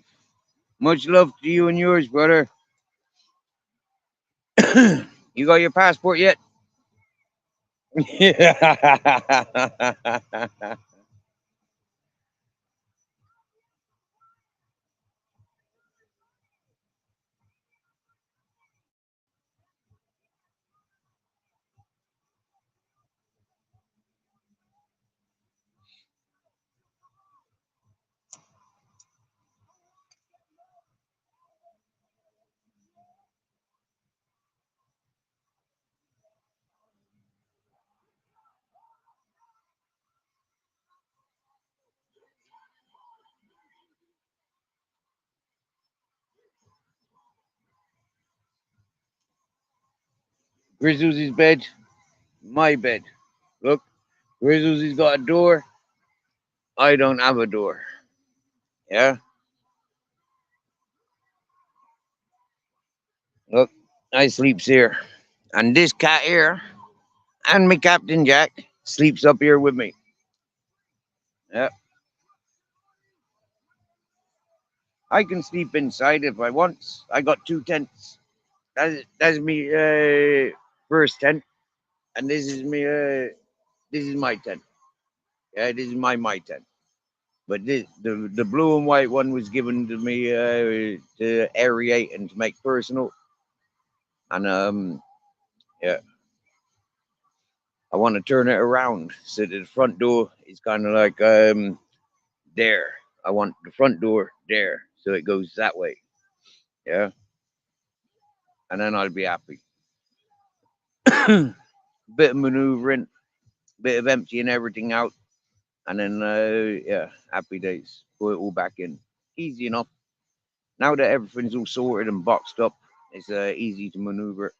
Much love to you and yours, brother. You got your passport yet? Grizzly's bed, my bed. Look, Grizzly's got a door. I don't have a door. Yeah. Look, I sleeps here, and this cat here, and me Captain Jack sleeps up here with me. Yeah. I can sleep inside if I want. I got two tents. That's me first tent, and this is my tent. Yeah, this is my tent. But the blue and white one was given to me to aerate and to make personal. And yeah, I want to turn it around so that the front door is kind of like there. I want the front door there, so it goes that way. Yeah, and then I'll be happy. Bit of maneuvering, bit of emptying everything out, and then yeah, happy days. Put it all back in. Easy enough. Now that everything's all sorted and boxed up, it's easy to maneuver.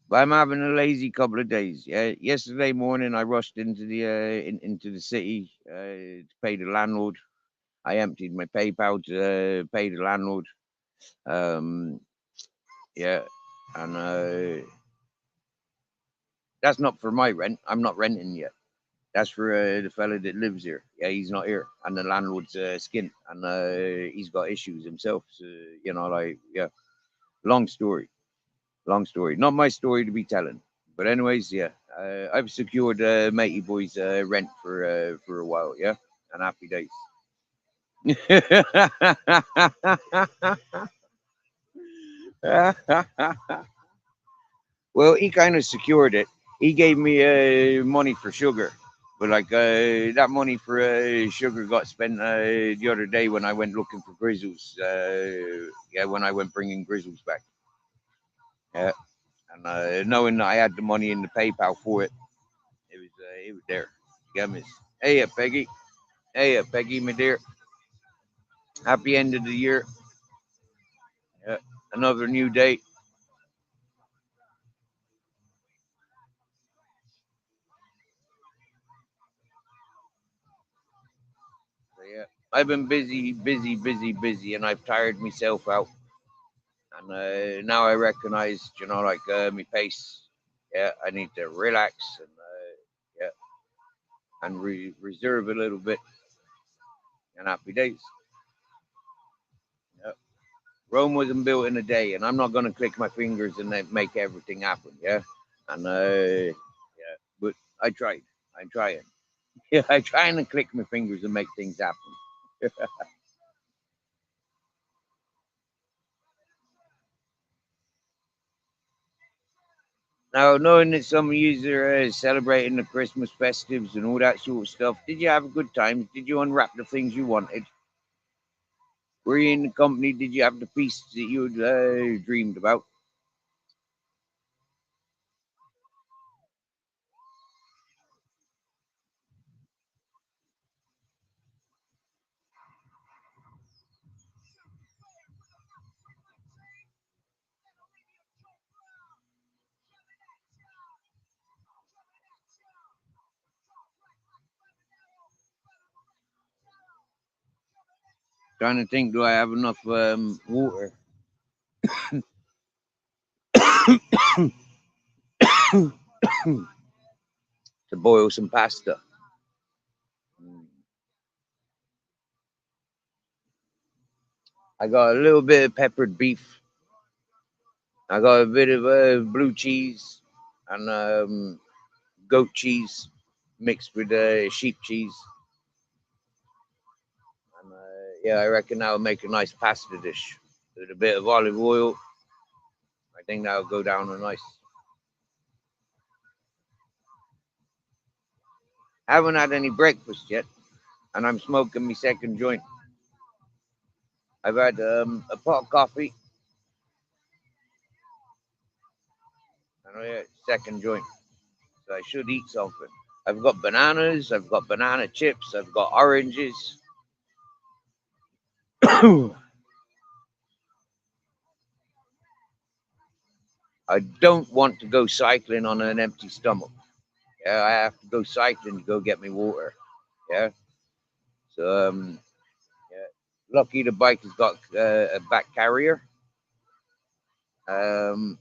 But I'm having a lazy couple of days. Yeah, yesterday morning I rushed into into the city to pay the landlord. I emptied my PayPal to pay the landlord. Um, yeah, and that's not for my rent. I'm not renting yet. That's for the fella that lives here. Yeah, he's not here, and the landlord's skint, and he's got issues himself. So you know, like yeah, long story. Long story. Not my story to be telling. But anyways, yeah, I've secured matey boy's rent for a while. Yeah, and happy days. Well, he kind of secured it. He gave me money for sugar, but like that money for sugar got spent the other day when I went looking for grizzles. Yeah, when I went bringing grizzles back. Yeah, and knowing that I had the money in the PayPal for it, it was there. Yeah, miss. Hey, Peggy. Hey, Peggy, my dear. Happy end of the year. Yeah, another new day. So, yeah, I've been busy, busy, busy, busy, and I've tired myself out. And now I recognize, you know, like my pace. Yeah, I need to relax and yeah, and reserve a little bit. And happy days. Yeah. Rome wasn't built in a day, and I'm not gonna click my fingers and then make everything happen. Yeah, and yeah, but I tried. I'm trying. Yeah, I trying to click my fingers and make things happen. Now, knowing that some of you are celebrating the Christmas festives and all that sort of stuff, did you have a good time? Did you unwrap the things you wanted? Were you in the company? Did you have the pieces that you had dreamed about? Trying to think, do I have enough water? to boil some pasta. Mm. I got a little bit of peppered beef. I got a bit of blue cheese and goat cheese mixed with sheep cheese. And yeah, I reckon that'll make a nice pasta dish with a bit of olive oil. I think that'll go down a nice. I haven't had any breakfast yet, and I'm smoking my second joint. I've had a pot of coffee and a second joint, so I should eat something. I've got bananas, I've got banana chips, I've got oranges. I don't want to go cycling on an empty stomach. Yeah, I have to go cycling to go get me water. Yeah, so yeah. Lucky the bike has got a back carrier. Um,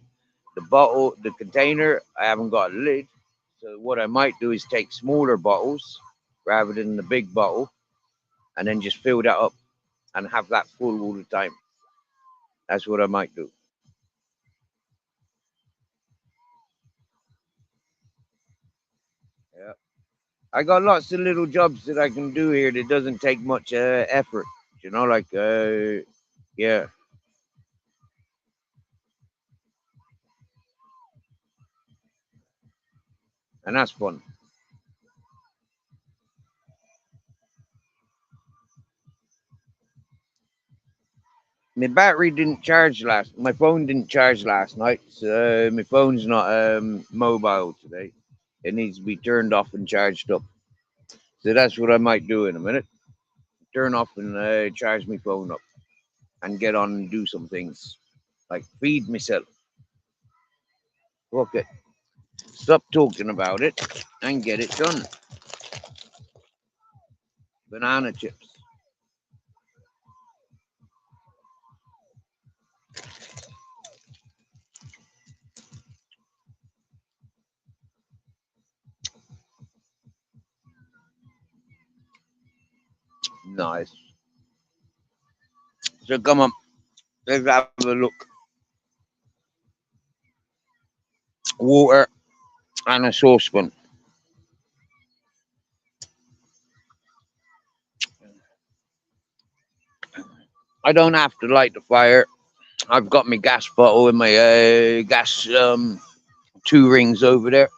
the bottle, the container, I haven't got a lid. So what I might do is take smaller bottles rather than the big bottle, and then just fill that up and have that full all the time. That's what I might do. Yeah, I got lots of little jobs that I can do here that doesn't take much effort. You know, like yeah, and that's fun. My battery didn't charge last. My phone didn't charge last night. So my phone's not mobile today. It needs to be turned off and charged up. So that's what I might do in a minute. Turn off and charge my phone up and get on and do some things like feed myself. Okay, stop talking about it and get it done. Banana chips. Nice. So come on, let's have a look. Water and a saucepan. I don't have to light the fire. I've got my gas bottle and my gas two rings over there.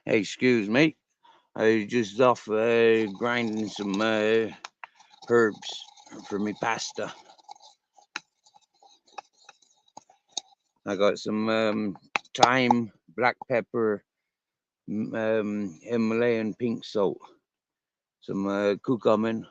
Excuse me. I was just off grinding some herbs for me pasta. I got some thyme, black pepper, Himalayan pink salt, some cucumber.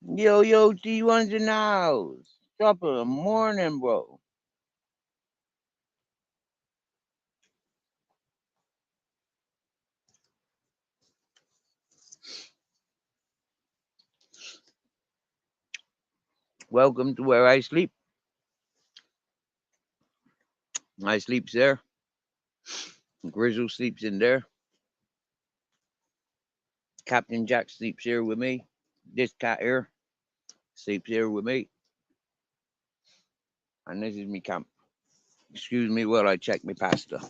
Yo, T1's in the house. Top of the morning, bro. Welcome to where I sleep. I sleeps there. Grizzle sleeps in there. Captain Jack sleeps here with me. This cat here sleeps here with me. And this is me camp. Excuse me while I check my pasta.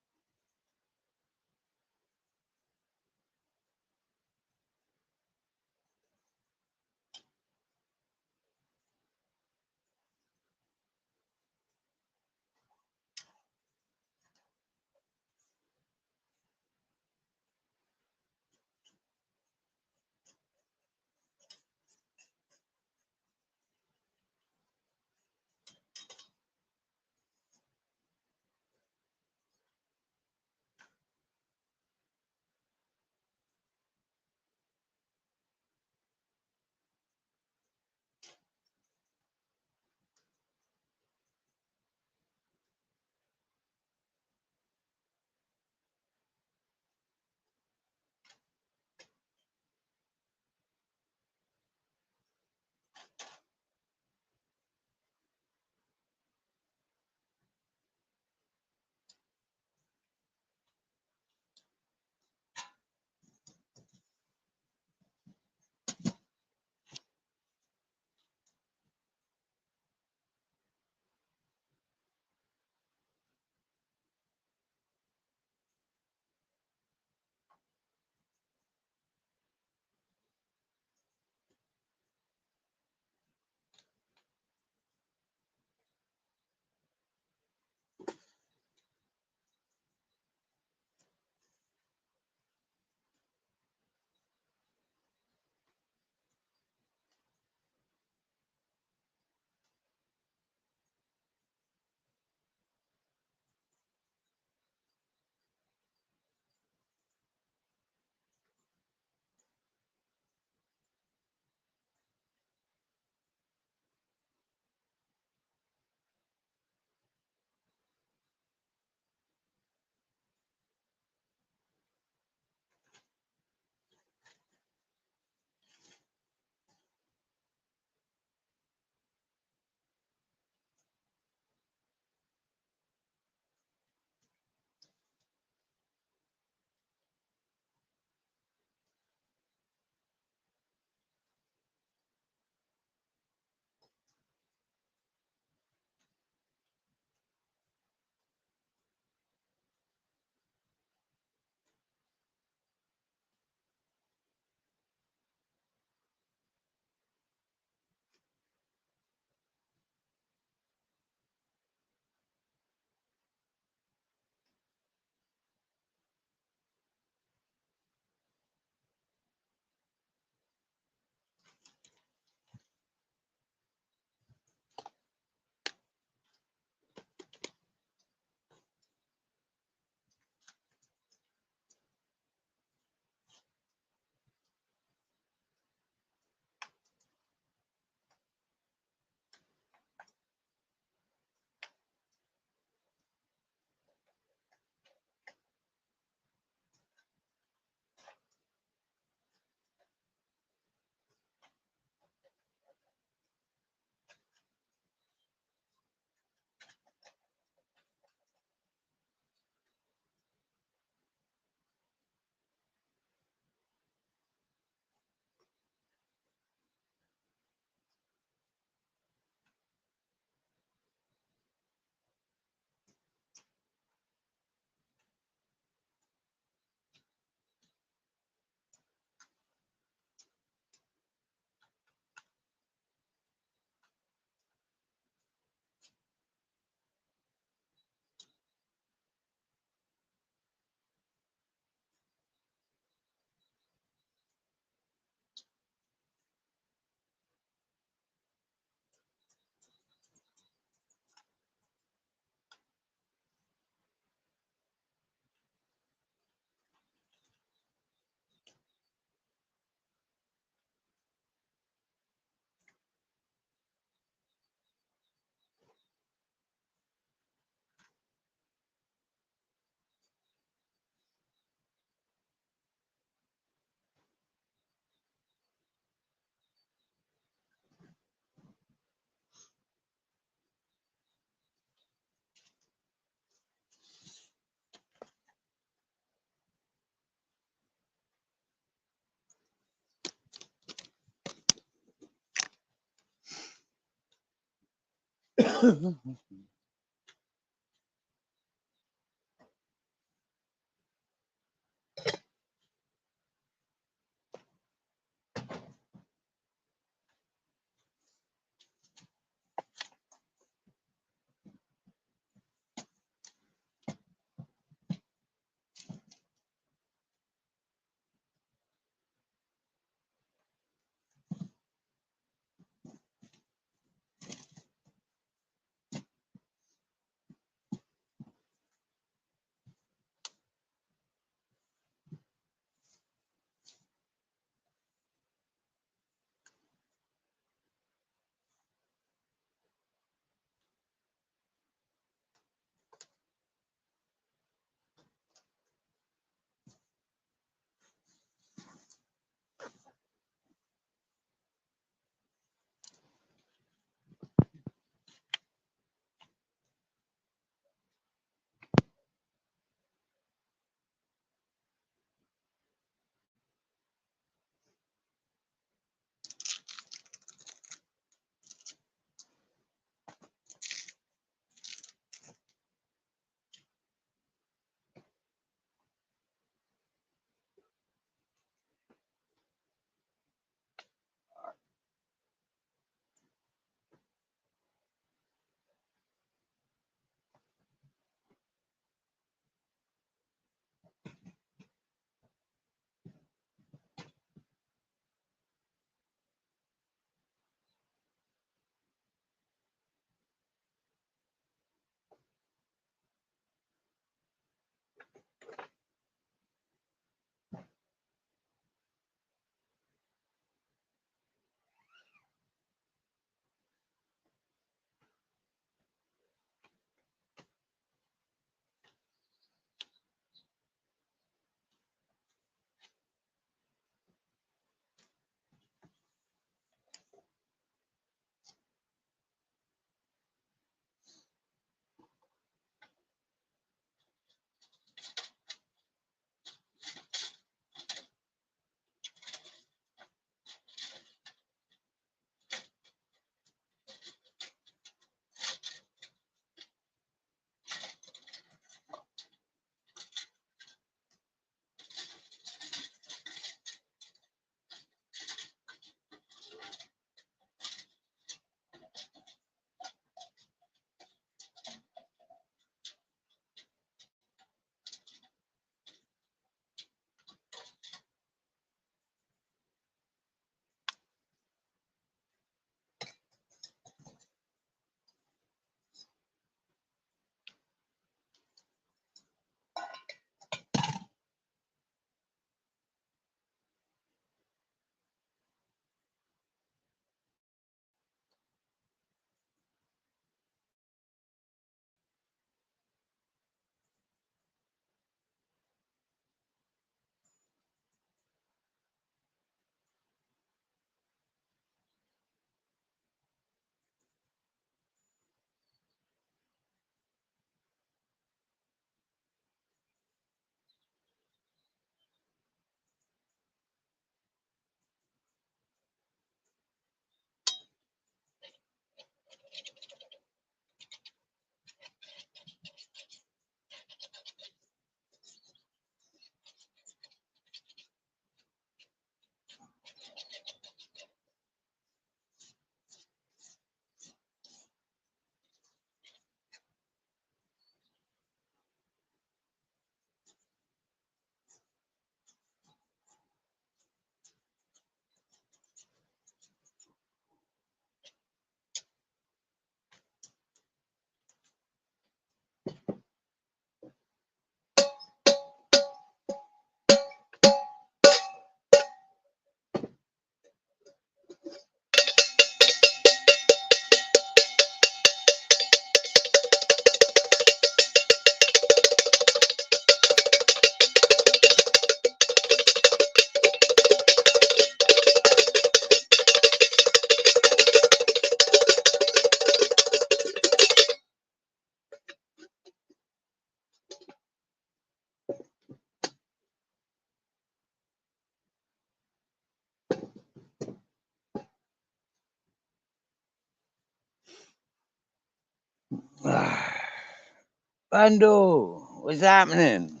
Bando, what's happening?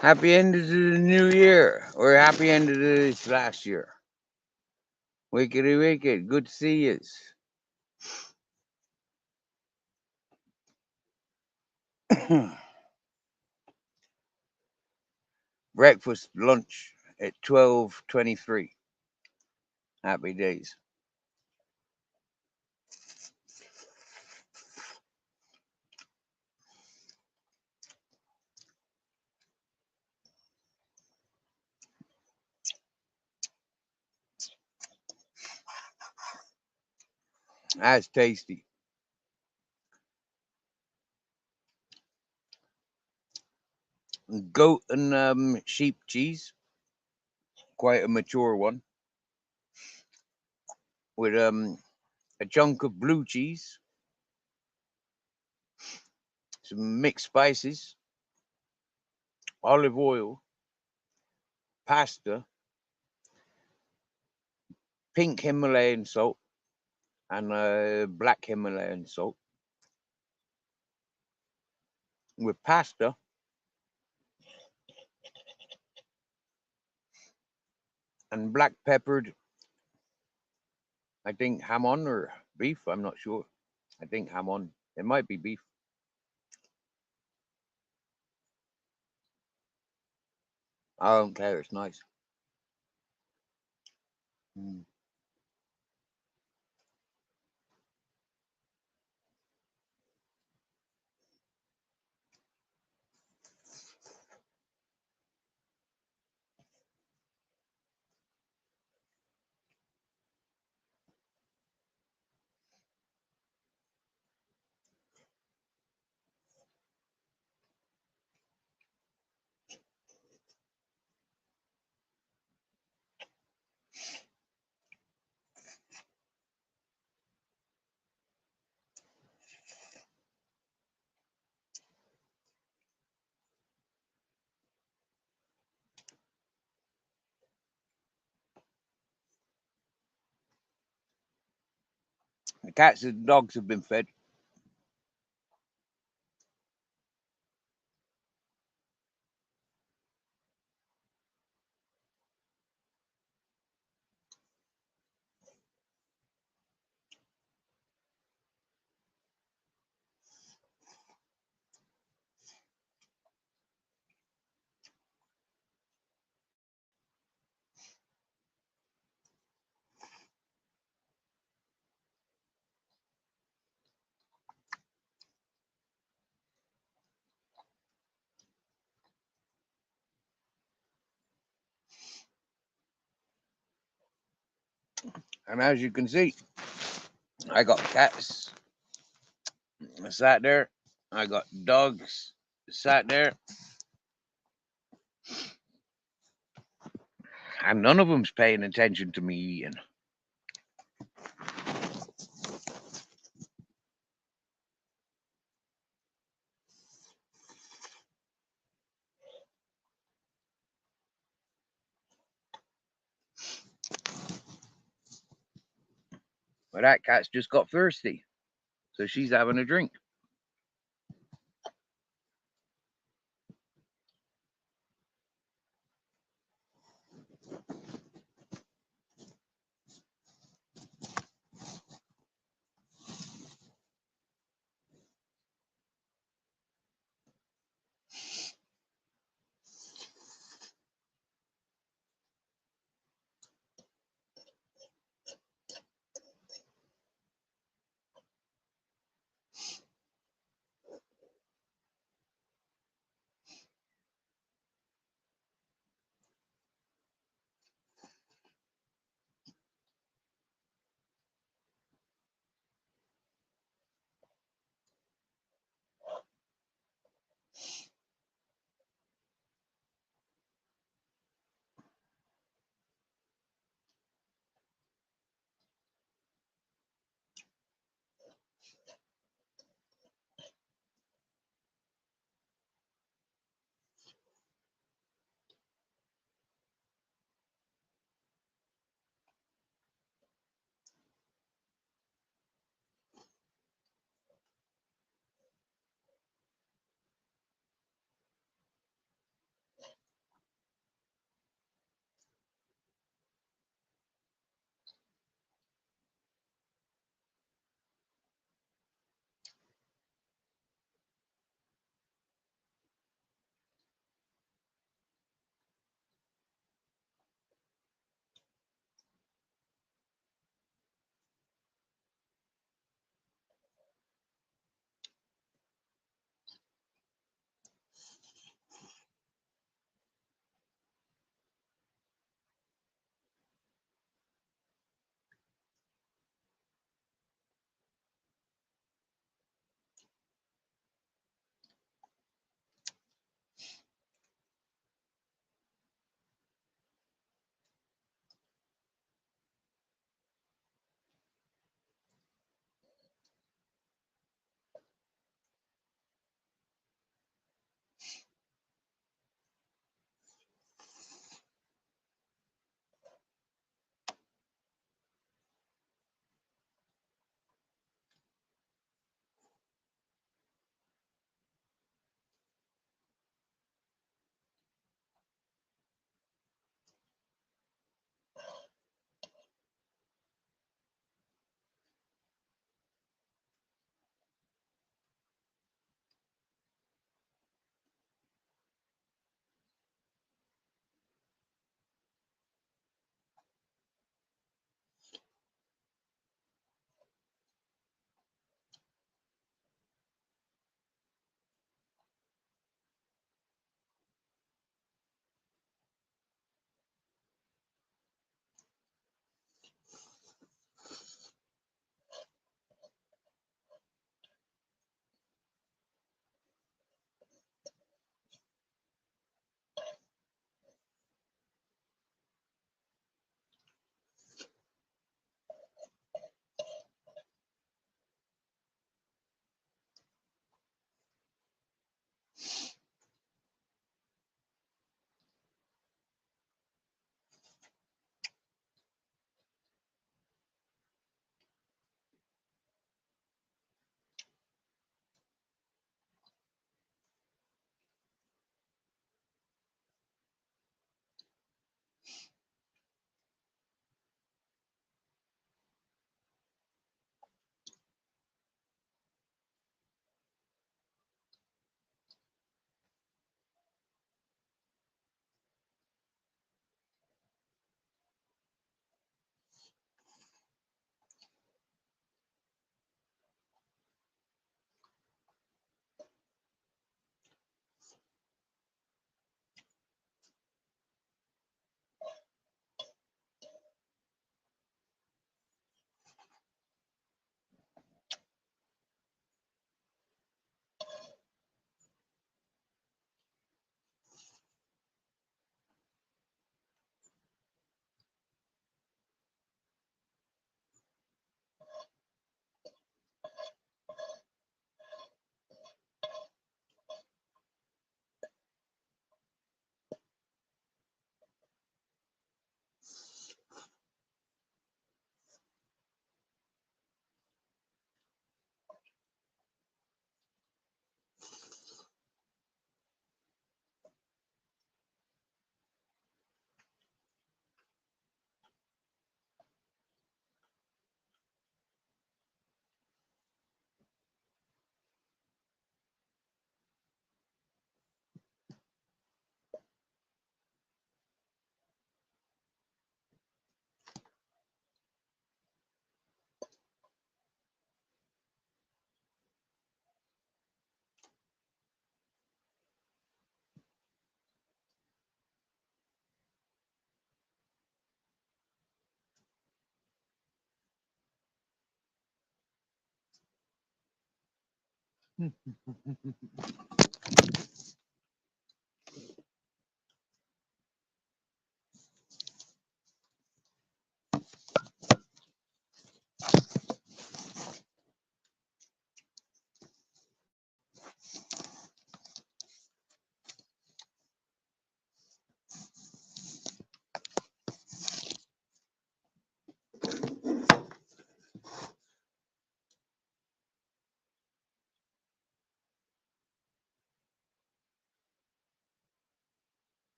Happy end of the new year, or happy end of this last year. Wickedy wicked, good to see yous. Breakfast, lunch at 12:23. Happy days. That's tasty. Goat and sheep cheese, quite a mature one, with a chunk of blue cheese, some mixed spices, olive oil, pasta, pink Himalayan salt, and black Himalayan salt, with pasta and black peppered, I think hamon or beef. I'm not sure. I think hamon. It might be beef. I don't care. It's nice. Mm. The cats and dogs have been fed. And as you can see, I got cats sat there. I got dogs sat there. And none of them's paying attention to me eating. But that cat's just got thirsty. So she's having a drink.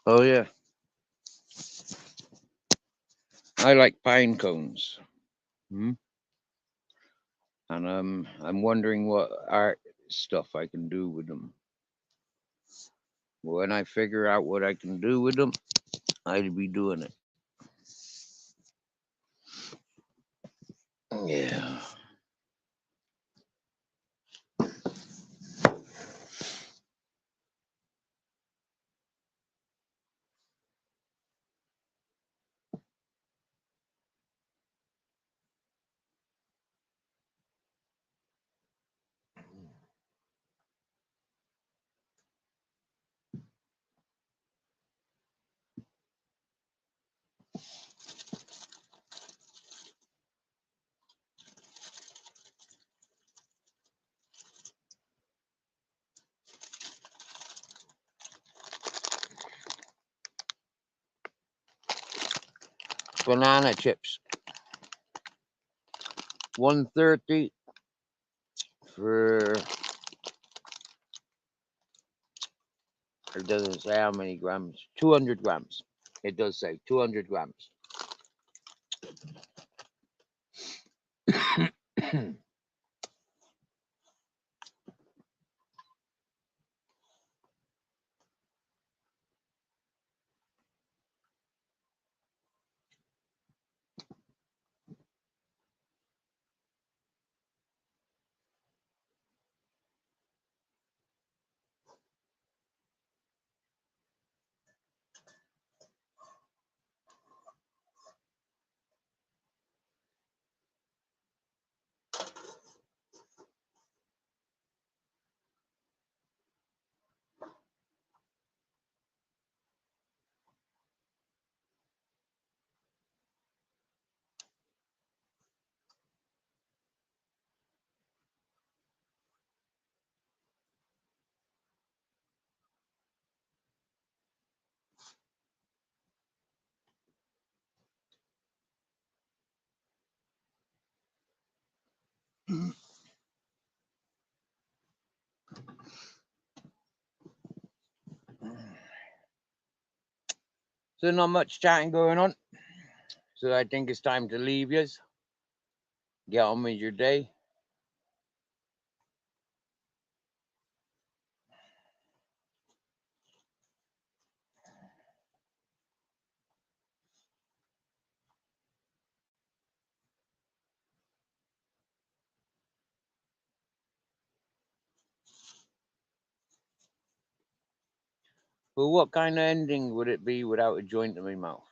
Oh yeah, I like pine cones. Hmm? And I'm wondering what art stuff I can do with them. When I figure out what I can do with them, I'll be doing it. Yeah. Banana chips. 130 for, it doesn't say how many grams. 200 grams. It does say 200 grams. So not much chatting going on. So I think it's time to leave yous. Get on with your day. But what kind of ending would it be without a joint in my mouth?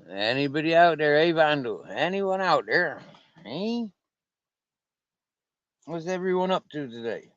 Anybody out there, eh, Vandal? Anyone out there? Eh? What's everyone up to today?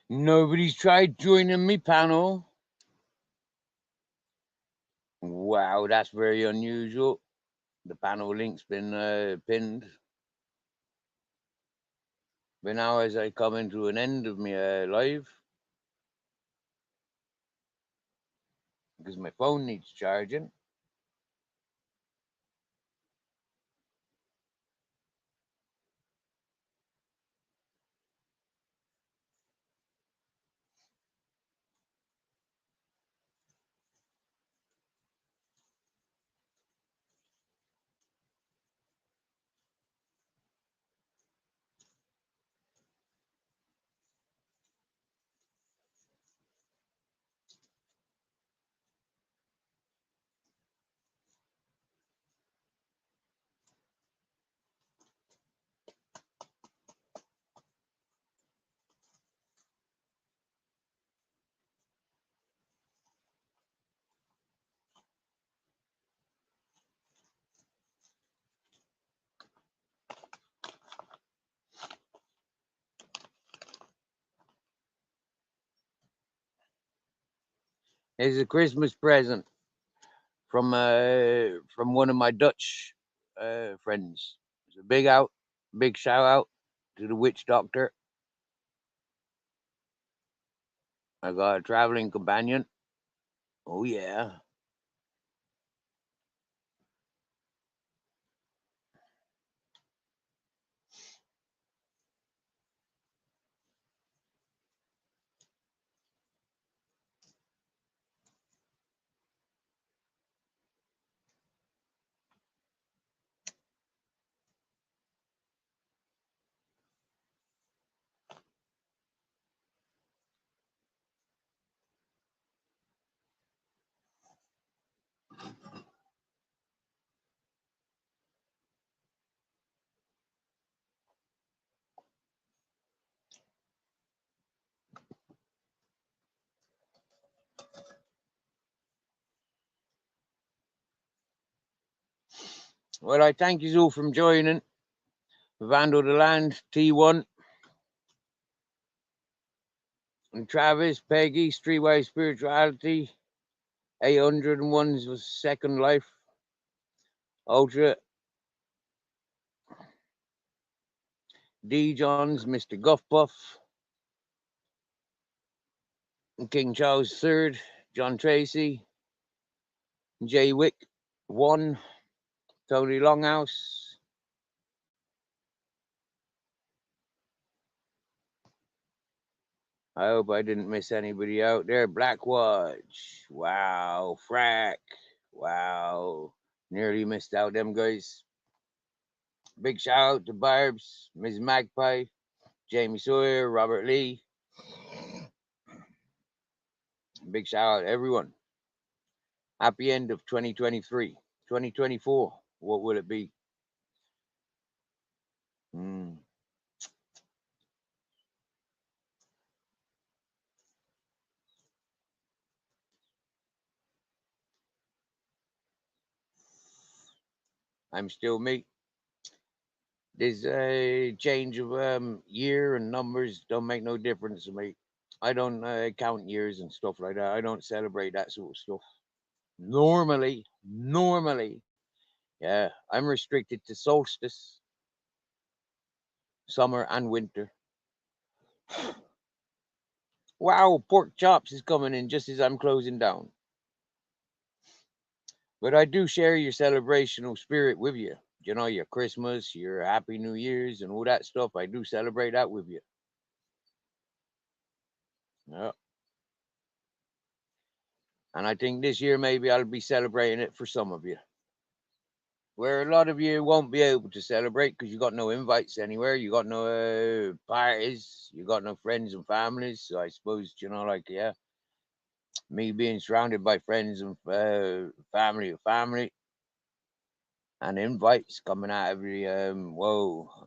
Nobody's tried joining me panel. Wow, that's very unusual. The panel link's been pinned. But now, as I come into an end of my live, because my phone needs charging. It's a Christmas present from one of my Dutch friends. It's a big shout out to the witch doctor. I got a traveling companion. Oh yeah. Well, I thank you all for joining. Vandal the Land, T1, and Travis, Peggy, Streetwise Spirituality, 801's was Second Life, Ultra, D. Johns, Mr. Guffpuff, King Charles III, John Tracy, Jay Wick, 1, Tony Longhouse. I hope I didn't miss anybody out there. Black Watch. Wow. Frack. Wow. Nearly missed out them guys. Big shout out to Barbs, Ms. Magpie, Jamie Sawyer, Robert Lee. Big shout out to everyone. Happy end of 2023. 2024. What would it be? Hmm. I'm still me. This change of year and numbers don't make no difference to me. I don't count years and stuff like that. I don't celebrate that sort of stuff. Normally, yeah, I'm restricted to solstice, summer, and winter. Wow, pork chops is coming in just as I'm closing down. But I do share your celebrational spirit with you. You know, your Christmas, your Happy New Year's, and all that stuff. I do celebrate that with you. Yeah. And I think this year maybe I'll be celebrating it for some of you. Where a lot of you won't be able to celebrate because you got no invites anywhere, you got no parties, you got no friends and families. So I suppose, you know, like, yeah, me being surrounded by friends and family and invites coming out every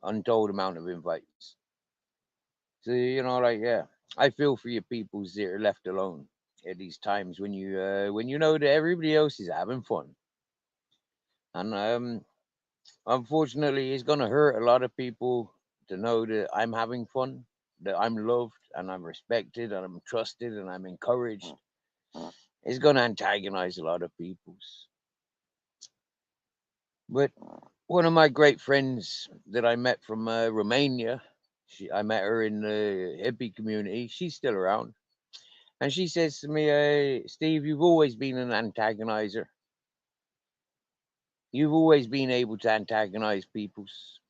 untold amount of invites. So, you know, like, yeah, I feel for you peoples that are left alone at these times when you know that everybody else is having fun. And unfortunately, it's gonna hurt a lot of people to know that I'm having fun, that I'm loved and I'm respected and I'm trusted and I'm encouraged. It's gonna antagonize a lot of peoples. But one of my great friends that I met from Romania, I met her in the hippie community. She's still around, and she says to me, "Steve, you've always been an antagonizer. You've always been able to antagonize peoples."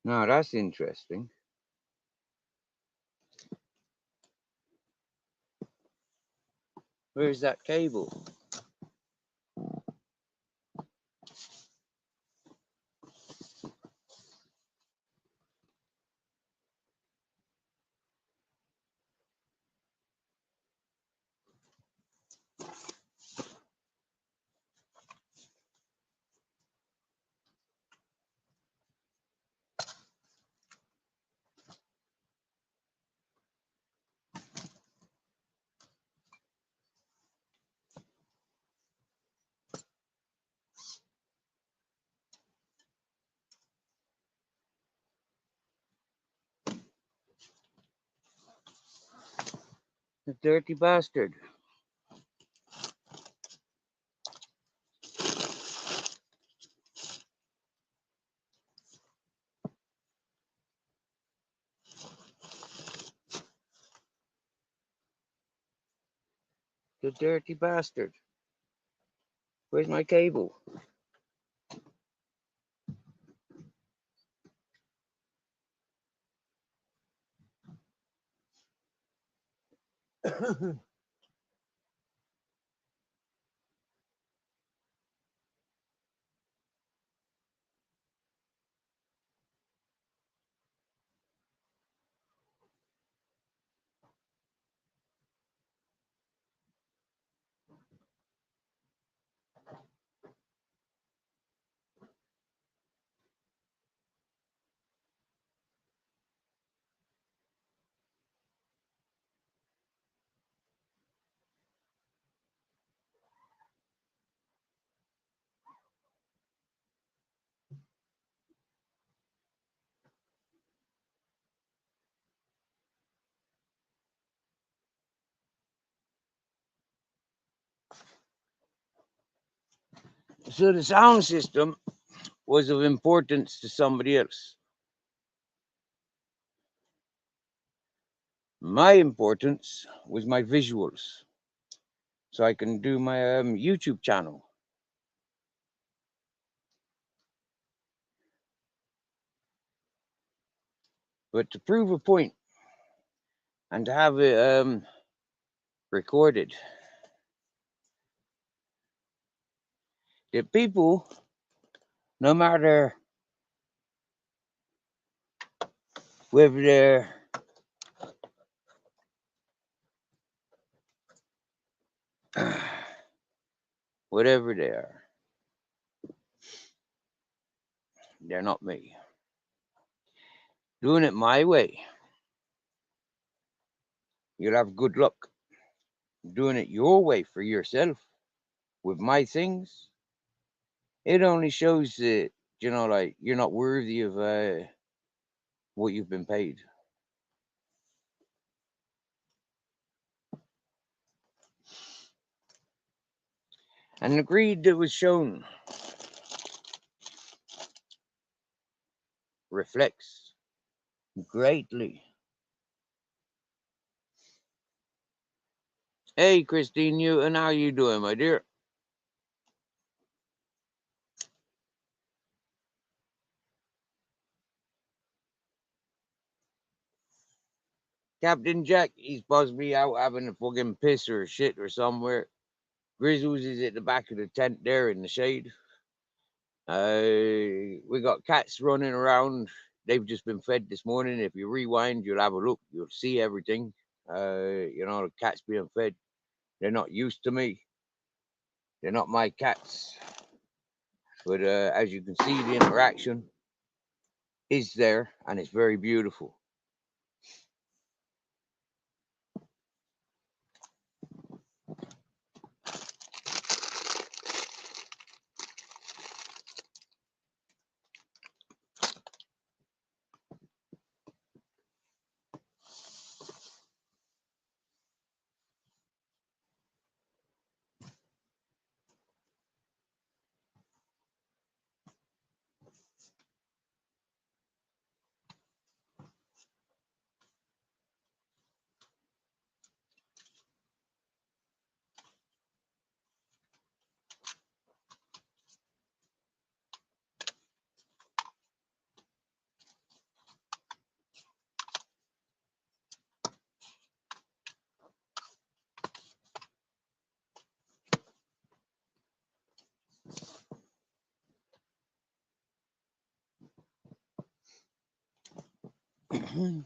Now that's interesting. Where's that cable? The dirty bastard. The dirty bastard. Where's my cable? So the sound system was of importance to somebody else. My importance was my visuals, so I can do my YouTube channel. But to prove a point and to have it recorded, that people, no matter whether they're whatever they are, they're not me. Doing it my way, you'll have good luck. Doing it your way for yourself with my things, it only shows that, like, you're not worthy of what you've been paid. And the greed that was shown reflects greatly. Hey, Christine Newton, how you doing, my dear? Captain Jack, he's possibly out having a fucking piss or shit or somewhere. Grizzles is at the back of the tent there in the shade. We got cats running around. They've just been fed this morning. If you rewind, you'll have a look. You'll see everything. The cats being fed. They're not used to me. They're not my cats. But as you can see, the interaction is there, and it's very beautiful. Hmm.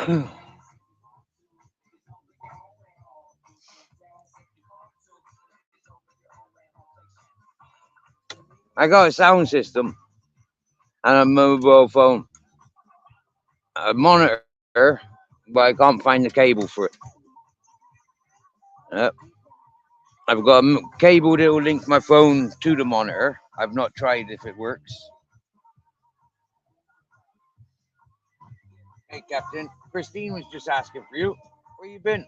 I got a sound system and a mobile phone, a monitor, but I can't find the cable for it. Yep. I've got a cable that will link my phone to the monitor. I've not tried if it works. Hey, Captain. Christine was just asking for you. Where you been?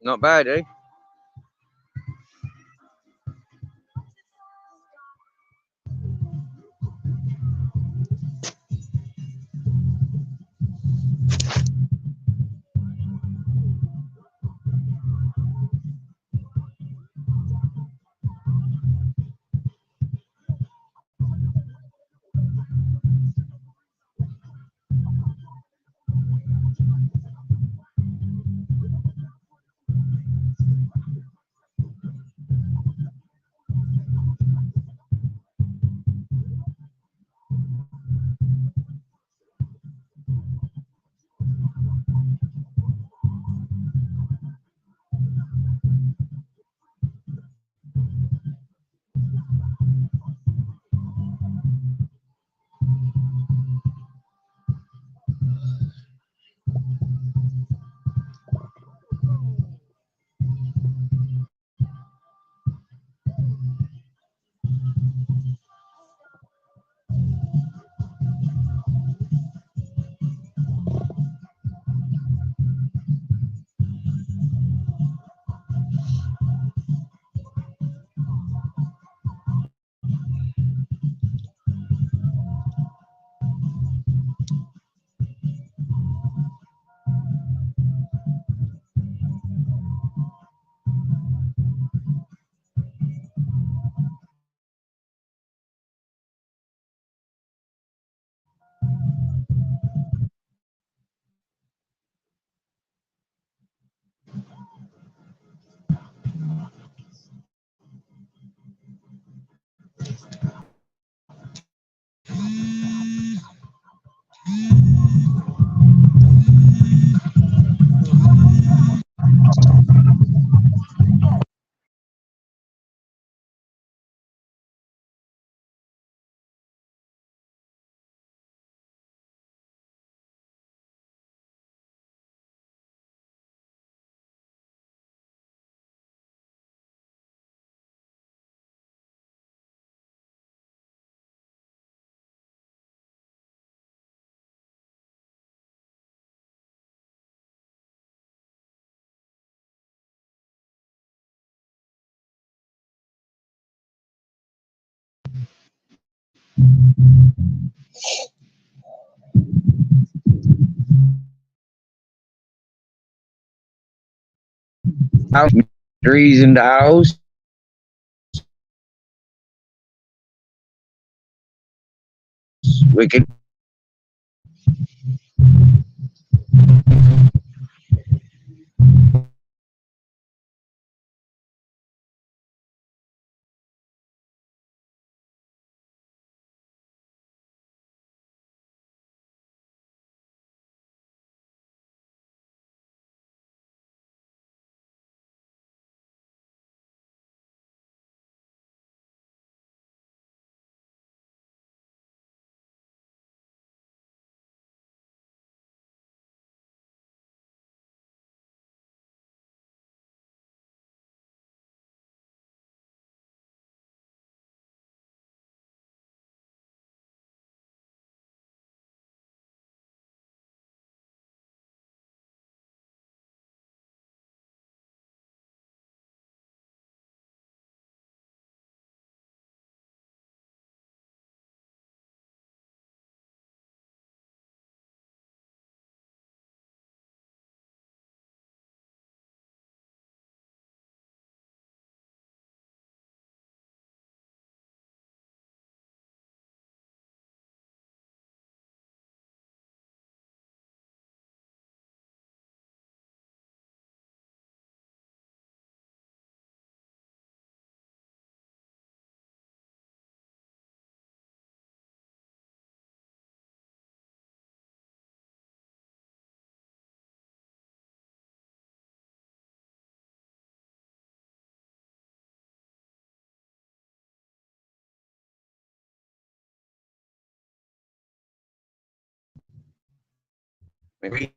Not bad, eh? trees in the house. We can maybe